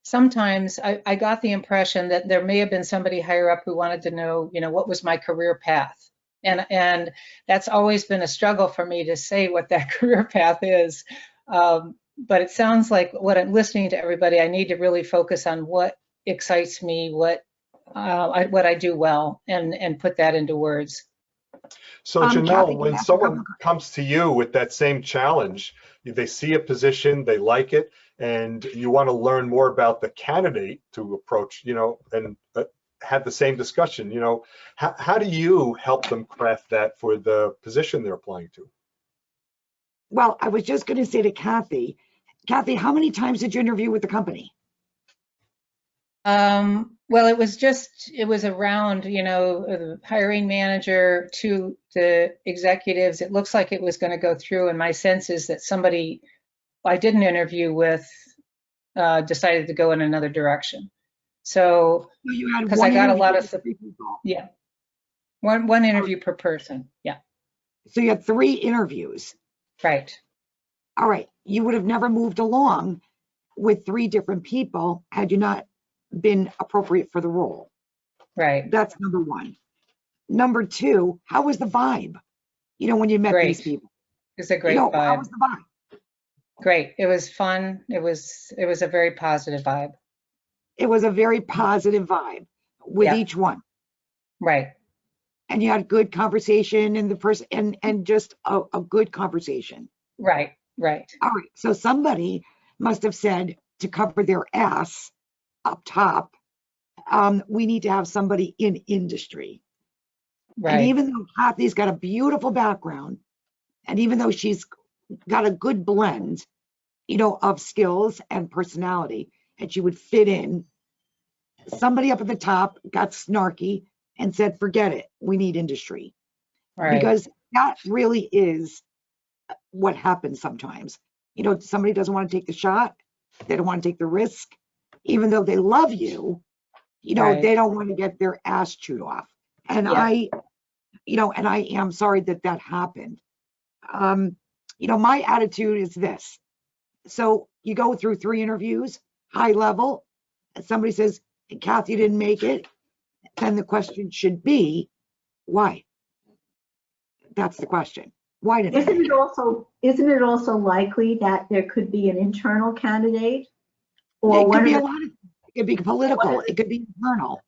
sometimes I got the impression that there may have been somebody higher up who wanted to know, what was my career path. And that's always been a struggle for me to say what that career path is. But it sounds like what I'm listening to everybody, I need to really focus on what excites me, what I do well, and put that into words. So Kathy, Janelle, can I when ask a someone couple- comes to you with that same challenge, they see a position, they like it, and you want to learn more about the candidate to approach, and have the same discussion, how do you help them craft that for the position they're applying to? Well, I was just going to say to Kathy, how many times did you interview with the company? Well, it was around, the hiring manager to the executives. It looks like it was going to go through, and my sense is that somebody I didn't interview with decided to go in another direction. So, You had because one I got a interview lot of, with 3 people. yeah, one interview per person. Yeah, So you had 3 interviews. right. All right. You would have never moved along with 3 different people had you not been appropriate for the role. Right. That's number 1. Number 2, how was the vibe? When you met Great. these people. It's a great How vibe. was the vibe? Great. It was fun. It was a very positive vibe. It was a very positive vibe with Yeah. each one. Right. And you had good conversation and the person and just a good conversation. Right. Right. All right. So somebody must have said to cover their ass up top, we need to have somebody in industry. Right. And even though Kathy's got a beautiful background, and even though she's got a good blend, of skills and personality, and she would fit in, somebody up at the top got snarky and said, forget it, we need industry. Right. Because that really is what happens sometimes. Somebody doesn't want to take the shot, they don't want to take the risk, even though they love you, Right. they don't want to get their ass chewed off. And Yeah. I am sorry that happened. My attitude is this. So you go through 3 interviews, high level, and somebody says, Kathy didn't make it, then the question should be, why? That's the question. Why didn't it? Isn't it also likely that there could be an internal candidate? Or It could be one a lot of, it could be political, it could be internal.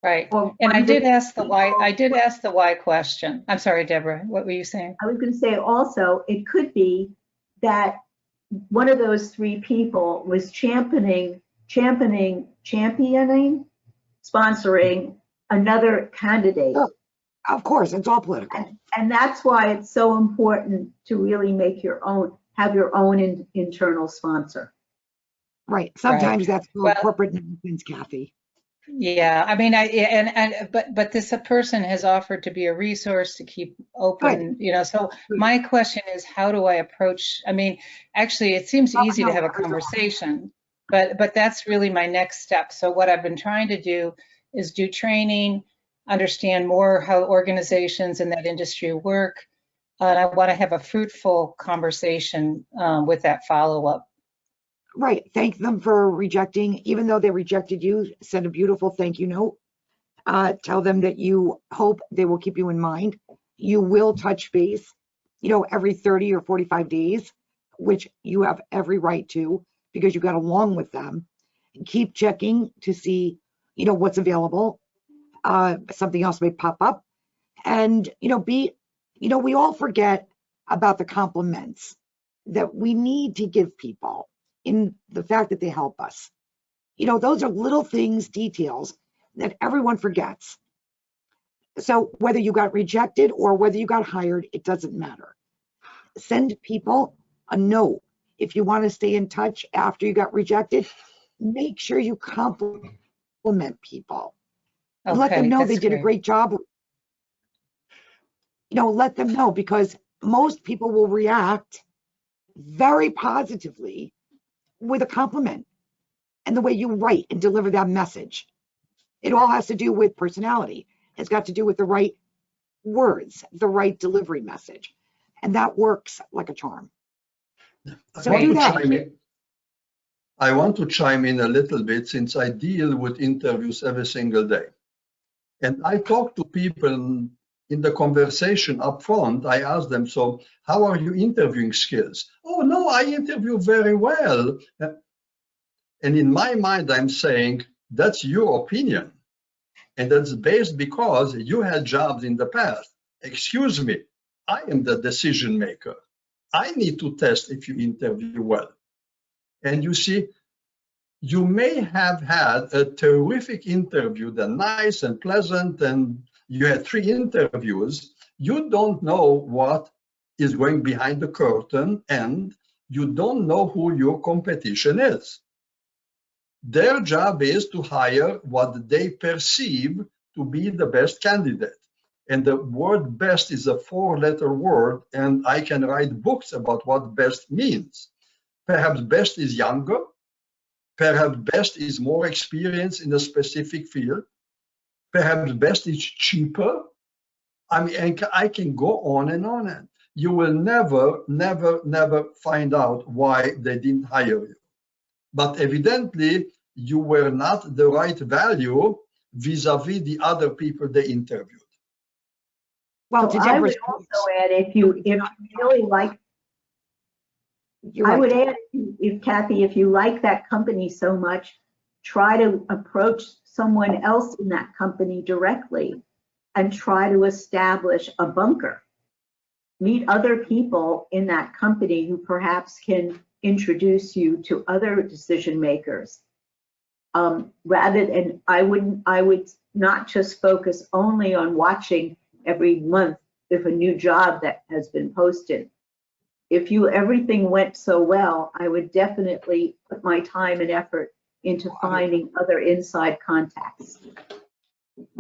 Right. or And one I of the did ask the why. people- I did ask the why question. I'm sorry, Deborah. What were you saying? I was going to say also, it could be that one of those 3 people was championing, sponsoring another candidate. Oh, of course, it's all political. And that's why it's so important to really have your own internal sponsor. Right. Sometimes Right. that's Well- corporate nonsense, Kathy. Yeah. I mean, but this person has offered to be a resource to keep open, so Good. my question is, how do I approach? I mean, actually, it seems easy to no, have a I don't. conversation, but that's really my next step. So what I've been trying to do is do training, understand more how organizations in that industry work. And I want to have a fruitful conversation with that follow-up. Right. Thank them for rejecting, even though they rejected you, send a beautiful thank you note. Tell them that you hope they will keep you in mind. You will touch base, every 30 or 45 days, which you have every right to because you got along with them. Keep checking to see, what's available. Something else may pop up. And, we all forget about the compliments that we need to give people in the fact that they help us. Those are little things, details that everyone forgets. So whether you got rejected or whether you got hired, it doesn't matter. Send people a note. If you want to stay in touch after you got rejected, make sure you compliment people. Let them know they did a great job. let them know, because most people will react very positively with a compliment and the way you write and deliver that message. It all has to do with personality. It's got to do with the right words, the right delivery message. And that works like a charm. So do that. I want to chime in a little bit, since I deal with interviews every single day. And I talk to people in the conversation up front. I ask them, so how are your interviewing skills? Oh, no, I interview very well. And in my mind, I'm saying, that's your opinion. And that's based because you had jobs in the past. Excuse me, I am the decision maker. I need to test if you interview well. And you see, you may have had a terrific interview, they're nice and pleasant, and you had 3 interviews. You don't know what is going behind the curtain, and you don't know who your competition is. Their job is to hire what they perceive to be the best candidate. And the word best is a 4-letter word, and I can write books about what best means. Perhaps best is younger. Perhaps best is more experienced in a specific field. Perhaps best is cheaper. I mean, and I can go on and on. And you will never find out why they didn't hire you. But evidently, you were not the right value vis-a-vis the other people they interviewed. Well, So to I Debra's would also add, if you really like, I would add, if Kathy, if you like that company so much, try to approach someone else in that company directly and try to establish a bunker. Meet other people in that company who perhaps can introduce you to other decision makers. Rather than, I would not just focus only on watching every month if a new job that has been posted. If everything went so well, I would definitely put my time and effort into finding other inside contacts.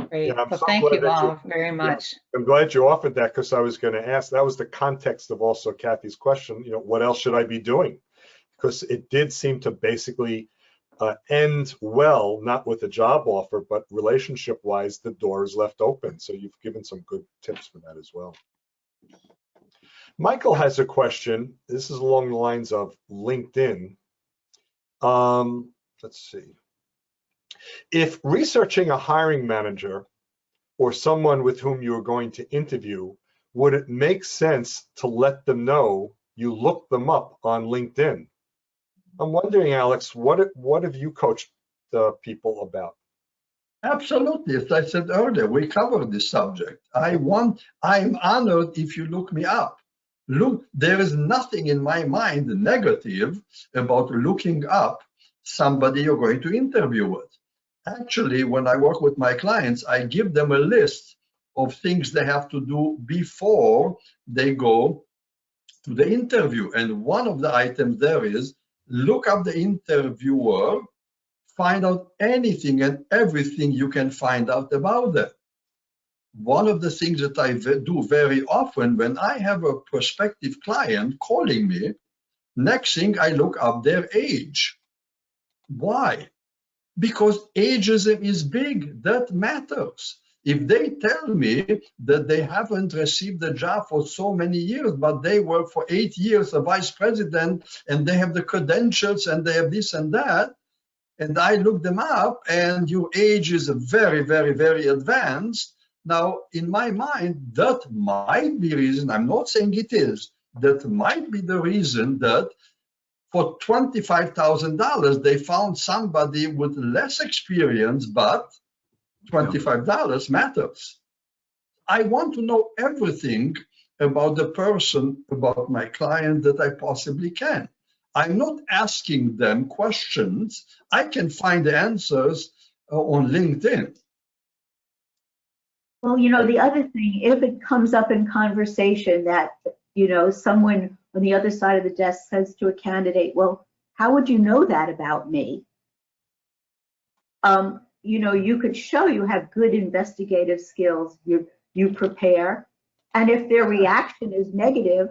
Great. Yeah, Well, thank you all very much. I'm glad you offered that, because I was going to ask. That was the context of also Kathy's question. What else should I be doing? Because it did seem to basically end well, not with a job offer, but relationship-wise, the door is left open. So you've given some good tips for that as well. Michael has a question. This is along the lines of LinkedIn. Let's see. If researching a hiring manager or someone with whom you are going to interview, would it make sense to let them know you looked them up on LinkedIn? I'm wondering, Alex, what have you coached the people about? Absolutely. As I said earlier, we covered this subject. I'm honored if you look me up. Look, there is nothing in my mind negative about looking up somebody you're going to interview with. Actually, when I work with my clients, I give them a list of things they have to do before they go to the interview. And one of the items there is look up the interviewer, find out anything and everything you can find out about them. One of the things that I do very often when I have a prospective client calling me, next thing I look up their age. Why? Because ageism is big. That matters. If they tell me that they haven't received a job for so many years, but they were for 8 years a vice president and they have the credentials and they have this and that, and I look them up and your age is very, very, very advanced. Now, in my mind, that might be reason, I'm not saying it is, that might be the reason that for $25,000, they found somebody with less experience, but $25 matters. I want to know everything about the person, about my client that I possibly can. I'm not asking them questions. I can find the answers on LinkedIn. Well, the other thing, if it comes up in conversation that, someone on the other side of the desk says to a candidate, well, how would you know that about me? You could show you have good investigative skills. You prepare, And if their reaction is negative,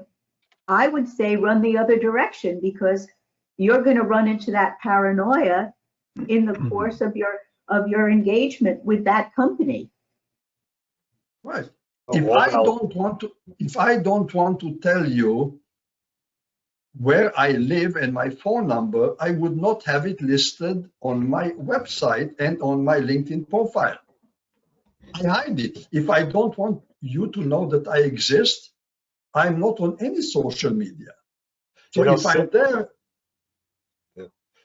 I would say run the other direction, because you're going to run into that paranoia in the course of your engagement with that company. Right. Oh, If well, I don't want to tell you where I live and my phone number, I would not have it listed on my website and on my LinkedIn profile. I hide it. If I don't want you to know that I exist, I'm not on any social media. So if I'm there,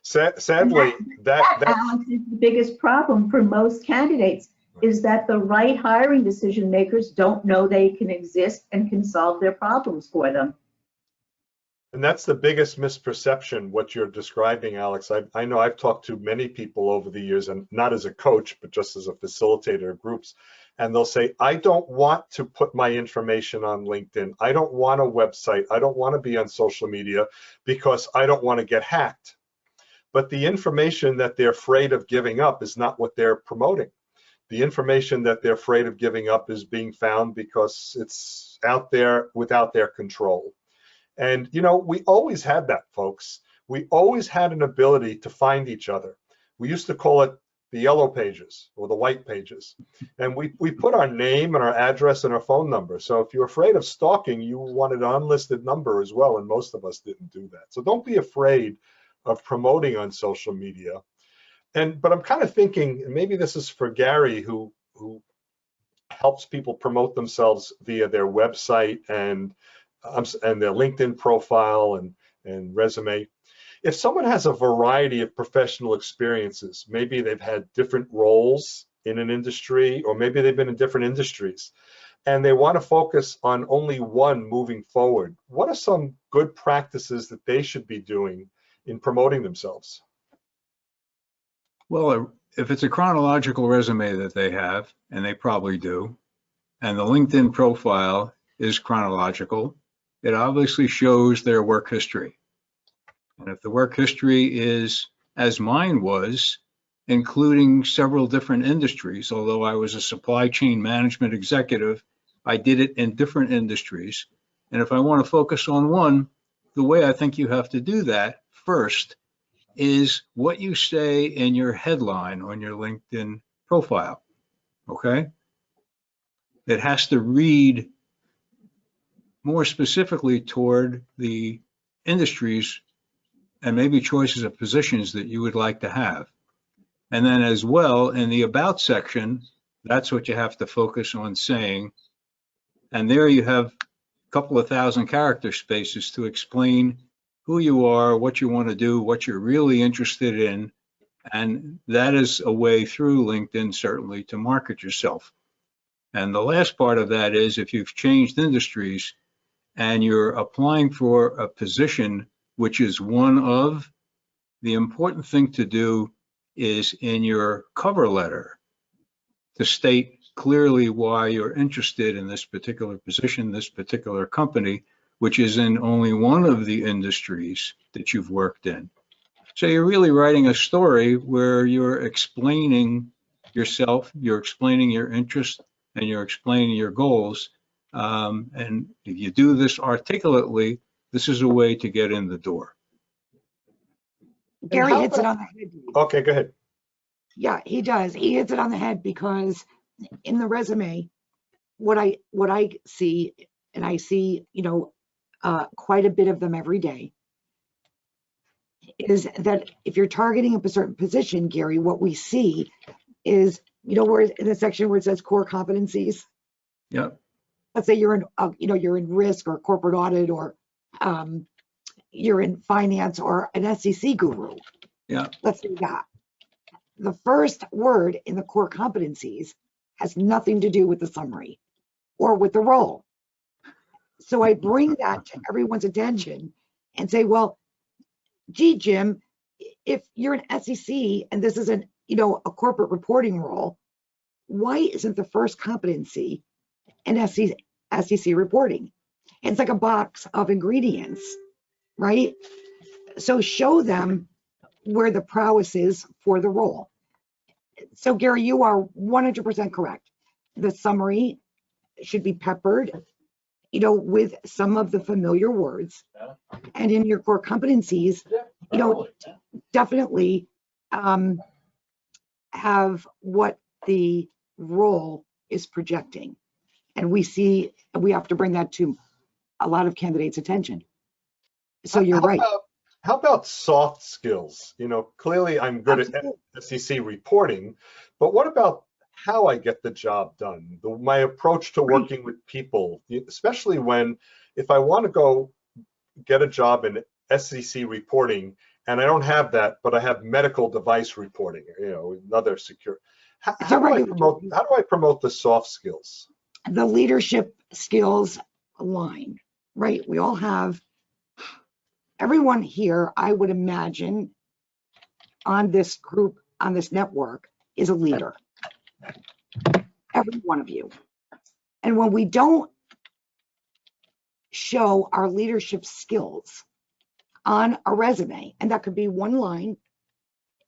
sadly, That, that's Alex, is the biggest problem for most candidates, is that the right hiring decision makers don't know they can exist and can solve their problems for them. and that's the biggest misperception, what you're describing, Alex. I know I've talked to many people over the years, and not as a coach, but just as a facilitator of groups. And they'll say, I don't want to put my information on LinkedIn. I don't want a website. I don't want to be on social media because I don't want to get hacked. But the information that they're afraid of giving up is not what they're promoting. The information that they're afraid of giving up is being found because it's out there without their control. And, you know, we always had that, folks. We always had an ability to find each other. We used to call it the yellow pages or the white pages. And we put our name and our address and our phone number. So if you're afraid of stalking, you wanted an unlisted number as well. And most of us didn't do that. So don't be afraid of promoting on social media. But I'm kind of thinking, and maybe this is for Gary, who helps people promote themselves via their website and their LinkedIn profile and resume. If someone has a variety of professional experiences, maybe they've had different roles in an industry, or maybe they've been in different industries, and they want to focus on only one moving forward, what are some good practices that they should be doing in promoting themselves? Well, if it's a chronological resume that they have, and they probably do, and the LinkedIn profile is chronological, it obviously shows their work history. And if the work history is, as mine was, including several different industries, although I was a supply chain management executive, I did it in different industries. And if I want to focus on one, the way I think you have to do that first is what you say in your headline on your LinkedIn profile, okay? It has to read more specifically toward the industries and maybe choices of positions that you would like to have. And then as well, in the about section, that's what you have to focus on saying. And there you have a couple of thousand character spaces to explain who you are, what you want to do, what you're really interested in. And that is a way through LinkedIn, certainly, to market yourself. And the last part of that is if you've changed industries and you're applying for a position which is one of, the important thing to do is in your cover letter to state clearly why you're interested in this particular position, this particular company, which is in only one of the industries that you've worked in. So you're really writing a story where you're explaining yourself, you're explaining your interest, and you're explaining your goals. And if you do this articulately, this is a way to get in the door. Gary hits it on the head. Okay, go ahead. Yeah, he does. He hits it on the head because in the resume, what I see, and I see, quite a bit of them every day, is that if you're targeting a certain position, Gary, what we see is, where in the section where it says core competencies. Yeah. Let's say you're in risk or corporate audit, or you're in finance or an SEC guru. Yeah. Let's say that. The first word in the core competencies has nothing to do with the summary or with the role. So I bring that to everyone's attention and say, well, gee, Jim, if you're an SEC and this is a corporate reporting role, why isn't the first competency an SEC reporting? It's like a box of ingredients, right? So show them where the prowess is for the role. So Gary, you are 100% correct. The summary should be peppered with some of the familiar words. And in your core competencies, definitely have what the role is projecting. And we have to bring that to a lot of candidates' attention. So you're right. How about soft skills? Clearly I'm good at SEC reporting, but what about how I get the job done? My approach to working with people, especially if I want to go get a job in SEC reporting and I don't have that, but I have medical device reporting, another secure. How do I promote the soft skills? The leadership skills line, right? We all have, everyone here, I would imagine, on this group, on this network, is a leader. Every one of you. And when we don't show our leadership skills on a resume, and that could be one line,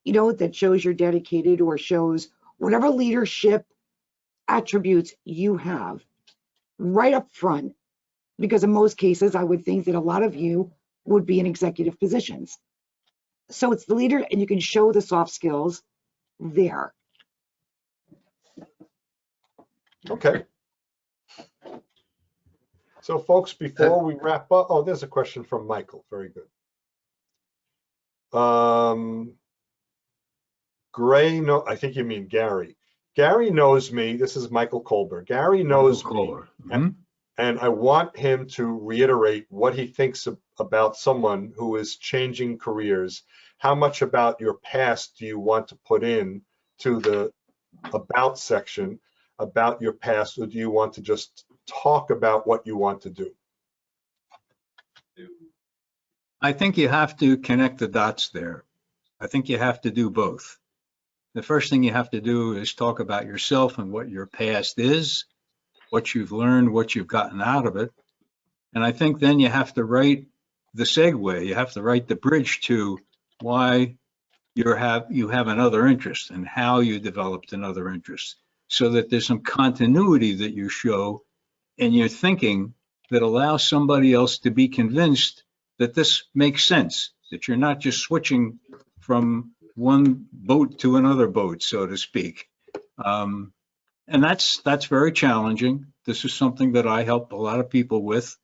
that shows you're dedicated or shows whatever leadership attributes you have right up front, because in most cases, I would think that a lot of you would be in executive positions. So it's the leader, and you can show the soft skills there. Okay. So folks, before we wrap up, there's a question from Michael. Very good. Gray, no, I think you mean Gary. Gary knows me. This is Michael Colbert. Gary knows me, and I want him to reiterate what he thinks about someone who is changing careers. How much about your past do you want to put in to the about section about your past, or do you want to just talk about what you want to do? I think you have to connect the dots there. I think you have to do both. The first thing you have to do is talk about yourself and what your past is, what you've learned, what you've gotten out of it. And I think then you have to write the segue. You have to write the bridge to why you have another interest and how you developed another interest, so that there's some continuity that you show in your thinking that allows somebody else to be convinced that this makes sense, that you're not just switching from one boat to another boat, so to speak. And that's very challenging. This is something that I help a lot of people with,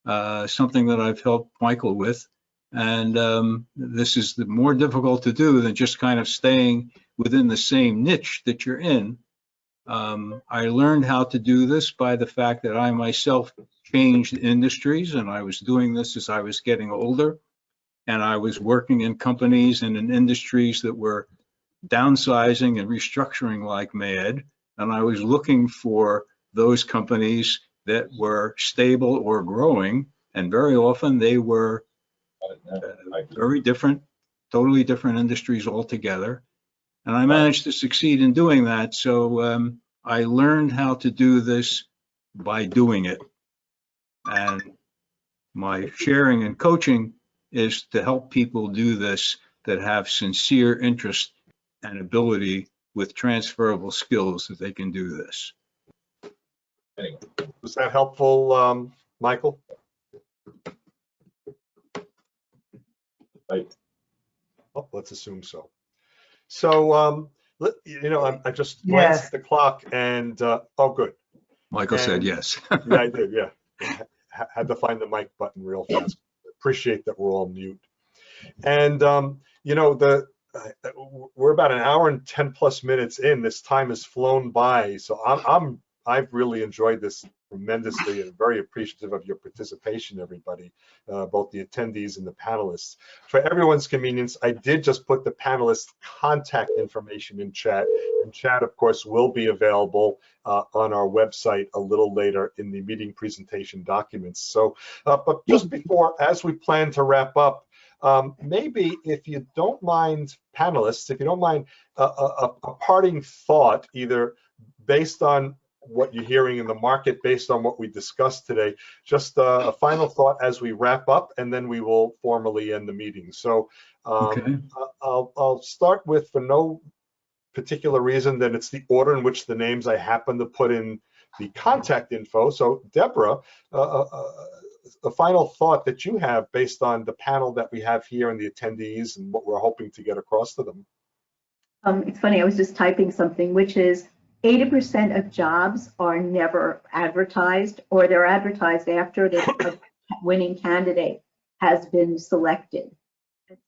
something that I've helped Michael with. And this is more difficult to do than just kind of staying within the same niche that you're in. I learned how to do this by the fact that I myself changed industries, and I was doing this as I was getting older, and I was working in companies and in industries that were downsizing and restructuring like mad, and I was looking for those companies that were stable or growing, and very often they were very different, totally different industries altogether. And I managed to succeed in doing that. So I learned how to do this by doing it. And my sharing and coaching is to help people do this that have sincere interest and ability with transferable skills that they can do this. Was that helpful, Michael? Right. Oh, let's assume so. So, I just glanced at the clock and, oh, good. Michael said yes. Yeah, I did, yeah. Had to find the mic button real fast. Appreciate that we're all mute. And, we're about an hour and 10 plus minutes in. This time has flown by. So I've really enjoyed this tremendously and very appreciative of your participation, everybody, both the attendees and the panelists. For everyone's convenience, I did just put the panelists' contact information in chat, and chat, of course, will be available on our website a little later in the meeting presentation documents. So, but just before, as we plan to wrap up, maybe if you don't mind, panelists, if you don't mind a parting thought, either based on what you're hearing in the market, based on what we discussed today, just a final thought as we wrap up, and then we will formally end the meeting. So Okay. I'll start with, for no particular reason, that it's the order in which the names I happen to put in the contact info. So Debra, a final thought that you have based on the panel that we have here and the attendees and what we're hoping to get across to them. It's funny, I was just typing something, which is 80% of jobs are never advertised, or they're advertised after the winning candidate has been selected.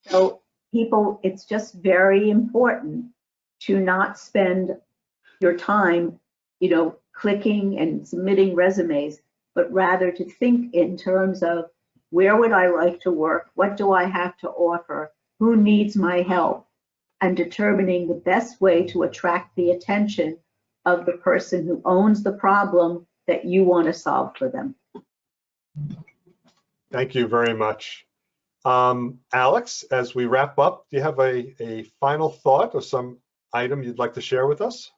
So people, it's just very important to not spend your time, you know, clicking and submitting resumes, but rather to think in terms of where would I like to work? What do I have to offer? Who needs my help? And determining the best way to attract the attention of the person who owns the problem that you want to solve for them. Thank you very much. Alex, as we wrap up, do you have a final thought or some item you'd like to share with us?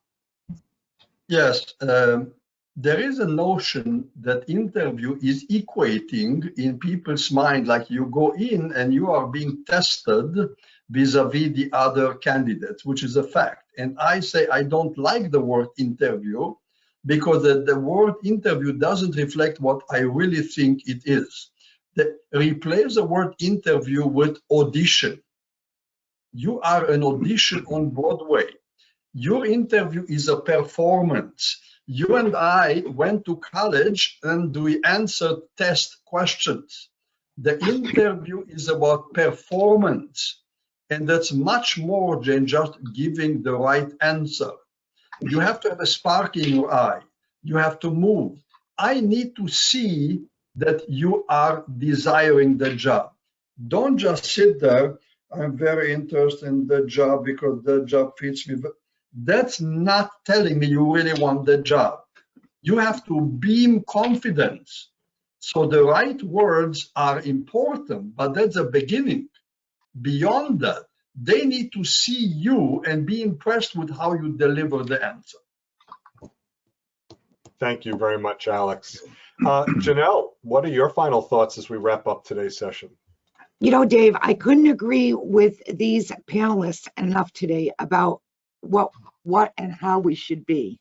Yes, there is a notion that interview is equating in people's mind, like you go in and you are being tested vis-a-vis the other candidates, which is a fact. And I say I don't like the word interview because the word interview doesn't reflect what I really think it is. Replace the word interview with audition. You are an audition on Broadway. Your interview is a performance. You and I went to college and we answered test questions. The interview is about performance. And that's much more than just giving the right answer. You have to have a spark in your eye. You have to move. I need to see that you are desiring the job. Don't just sit there, I'm very interested in the job because the job fits me. That's not telling me you really want the job. You have to beam confidence. So the right words are important, but that's a beginning. Beyond that, they need to see you and be impressed with how you deliver the answer. Thank you very much, Alex. Janelle, what are your final thoughts as we wrap up today's session? You know, Dave, I couldn't agree with these panelists enough today about what and how we should be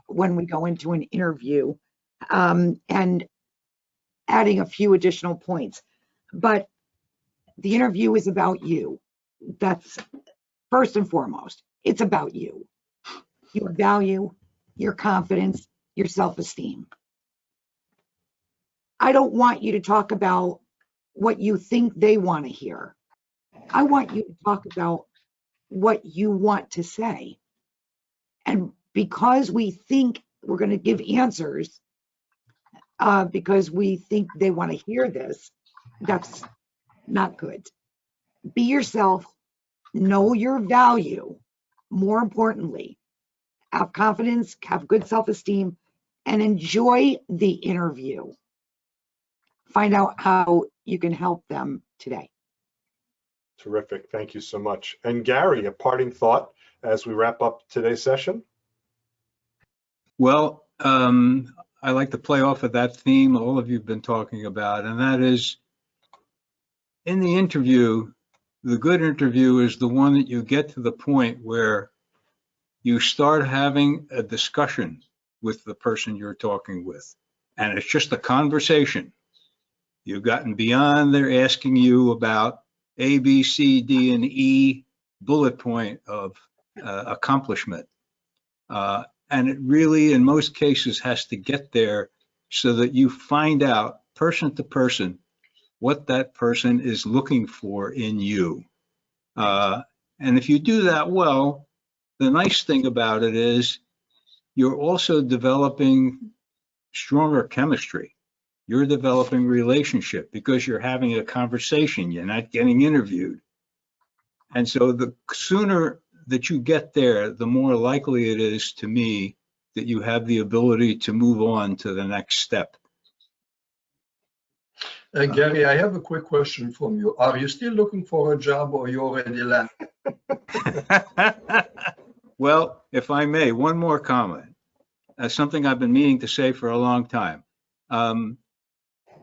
when we go into an interview, and adding a few additional points. But the interview is about you. That's first and foremost. It's about you, your value, your confidence, your self-esteem. I don't want you to talk about what you think they want to hear. I want you to talk about what you want to say. And because we think we're going to give answers, because we think they want to hear this, that's not good. Be yourself, know your value. More importantly, have confidence, have good self-esteem, and enjoy the interview. Find out how you can help them today. Terrific. Thank you so much. And Gary, a parting thought as we wrap up today's session? Well, I like to play off of that theme all of you have been talking about, and that is, in the interview, the good interview is the one that you get to the point where you start having a discussion with the person you're talking with, and it's just a conversation. You've gotten beyond their asking you about A, B, C, D, and E bullet point of accomplishment. And it really, in most cases, has to get there so that you find out person to person what that person is looking for in you. And if you do that well, the nice thing about it is you're also developing stronger chemistry. You're developing relationship because you're having a conversation. You're not getting interviewed. And so the sooner that you get there, the more likely it is to me that you have the ability to move on to the next step. Gary, I have a quick question from you. Are you still looking for a job or you already landed? Well, if I may, one more comment. Something I've been meaning to say for a long time.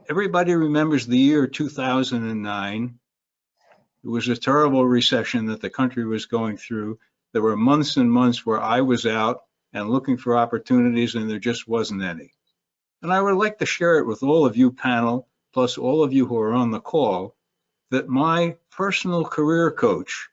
Everybody remembers the year 2009. It was a terrible recession that the country was going through. There were months and months where I was out and looking for opportunities, and there just wasn't any. And I would like to share it with all of you panel, plus all of you who are on the call, that my personal career coach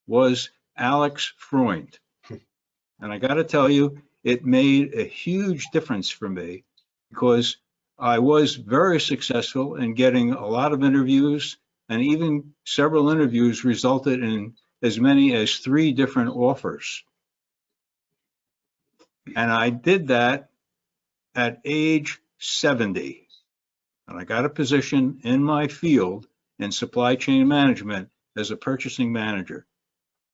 was Alex Freund. And I got to tell you, it made a huge difference for me because I was very successful in getting a lot of interviews, and even several interviews resulted in as many as 3 different offers. And I did that at age 70. And I got a position in my field in supply chain management as a purchasing manager.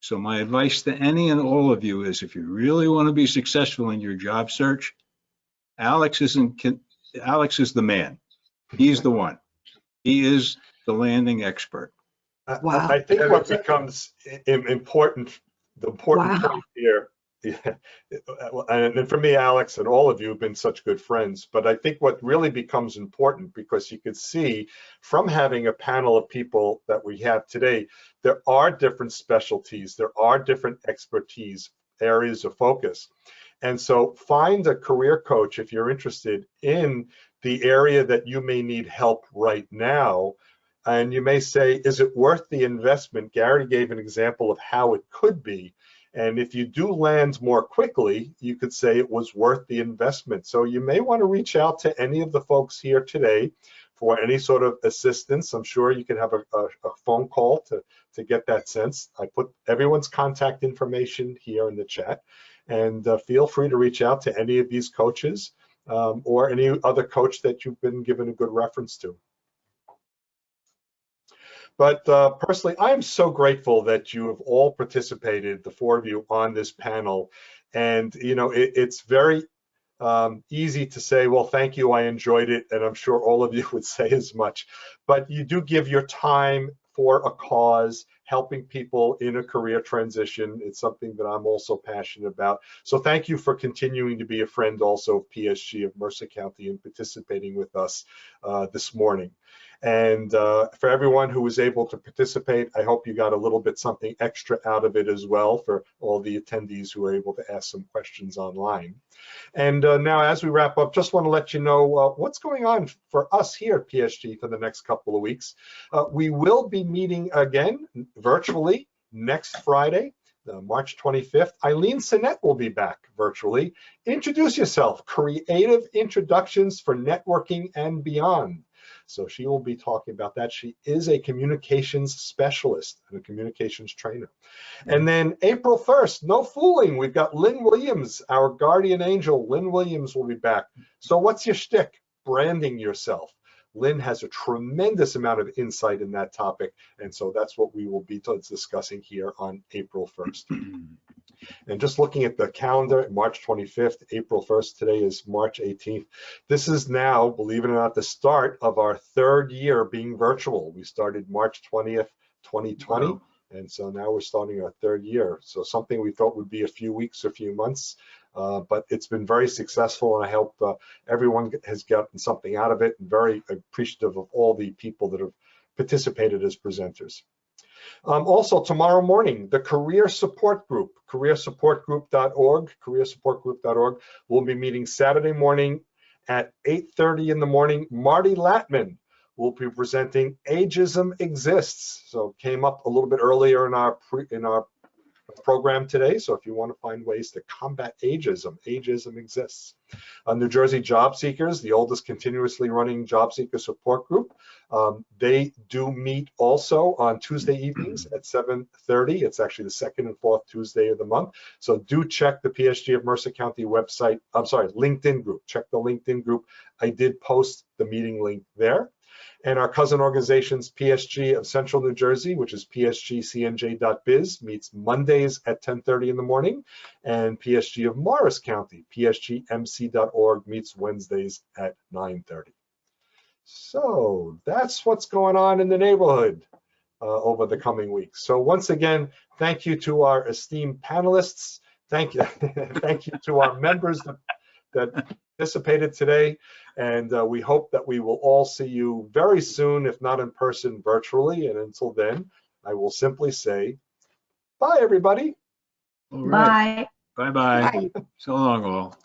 So my advice to any and all of you is, if you really want to be successful in your job search, Alex is the man. He's the one. He is the landing expert. Wow. I think what becomes important, the important point here, and for me, Alex, and all of you have been such good friends, but I think what really becomes important, because you could see from having a panel of people that we have today, there are different specialties, there are different expertise, areas of focus. And so find a career coach if you're interested in the area that you may need help right now. And you may say, is it worth the investment? Gary gave an example of how it could be. And if you do land more quickly, you could say it was worth the investment. So you may want to reach out to any of the folks here today for any sort of assistance. I'm sure you can have a phone call to get that sense. I put everyone's contact information here in the chat, and feel free to reach out to any of these coaches or any other coach that you've been given a good reference to. But personally, I am so grateful that you have all participated, the 4 of you, on this panel. And, you know, it's very easy to say, well, thank you, I enjoyed it. And I'm sure all of you would say as much. But you do give your time for a cause, helping people in a career transition. It's something that I'm also passionate about. So thank you for continuing to be a friend also of PSG of Mercer County and participating with us this morning. And for everyone who was able to participate, I hope you got a little bit something extra out of it as well, for all the attendees who were able to ask some questions online. And now, as we wrap up, just want to let you know what's going on for us here at PSG for the next couple of weeks. We will be meeting again virtually next Friday, March 25th. Eileen Sinnett will be back virtually. Introduce yourself, creative introductions for networking and beyond. So she will be talking about that. She is a communications specialist and a communications trainer. And then April 1st, no fooling, we've got Lynn Williams, our guardian angel. Lynn Williams will be back. So what's your shtick? Branding yourself. Lynn has a tremendous amount of insight in that topic. And so that's what we will be discussing here on April 1st. And just looking at the calendar, March 25th, April 1st, today is March 18th. This is now, believe it or not, the start of our 3rd year being virtual. We started March 20th, 2020. Wow. And so now we're starting our 3rd year. So something we thought would be a few weeks, a few months, but it's been very successful, and I hope everyone has gotten something out of it, and very appreciative of all the people that have participated as presenters. Also, tomorrow morning, the Career Support Group, careersupportgroup.org, will be meeting Saturday morning at 8:30 in the morning. Marty Latman will be presenting Ageism Exists. So came up a little bit earlier in our program today. So if you want to find ways to combat ageism, ageism exists. New Jersey Job Seekers, the oldest continuously running job seeker support group, they do meet also on Tuesday evenings at 7:30. It's actually the 2nd and 4th Tuesday of the month. So do check the PSG of Mercer County website. I'm sorry, LinkedIn group. Check the LinkedIn group. I did post the meeting link there. And our cousin organizations, PSG of Central New Jersey, which is psgcnj.biz, meets Mondays at 10:30 in the morning. And PSG of Morris County, psgmc.org, meets Wednesdays at 9:30. So that's what's going on in the neighborhood over the coming weeks. So once again, thank you to our esteemed panelists. Thank you, thank you to our members that participated today, and we hope that we will all see you very soon, if not in person, virtually. And until then, I will simply say, bye, everybody. All right. Bye. Bye-bye. Bye. So long, all.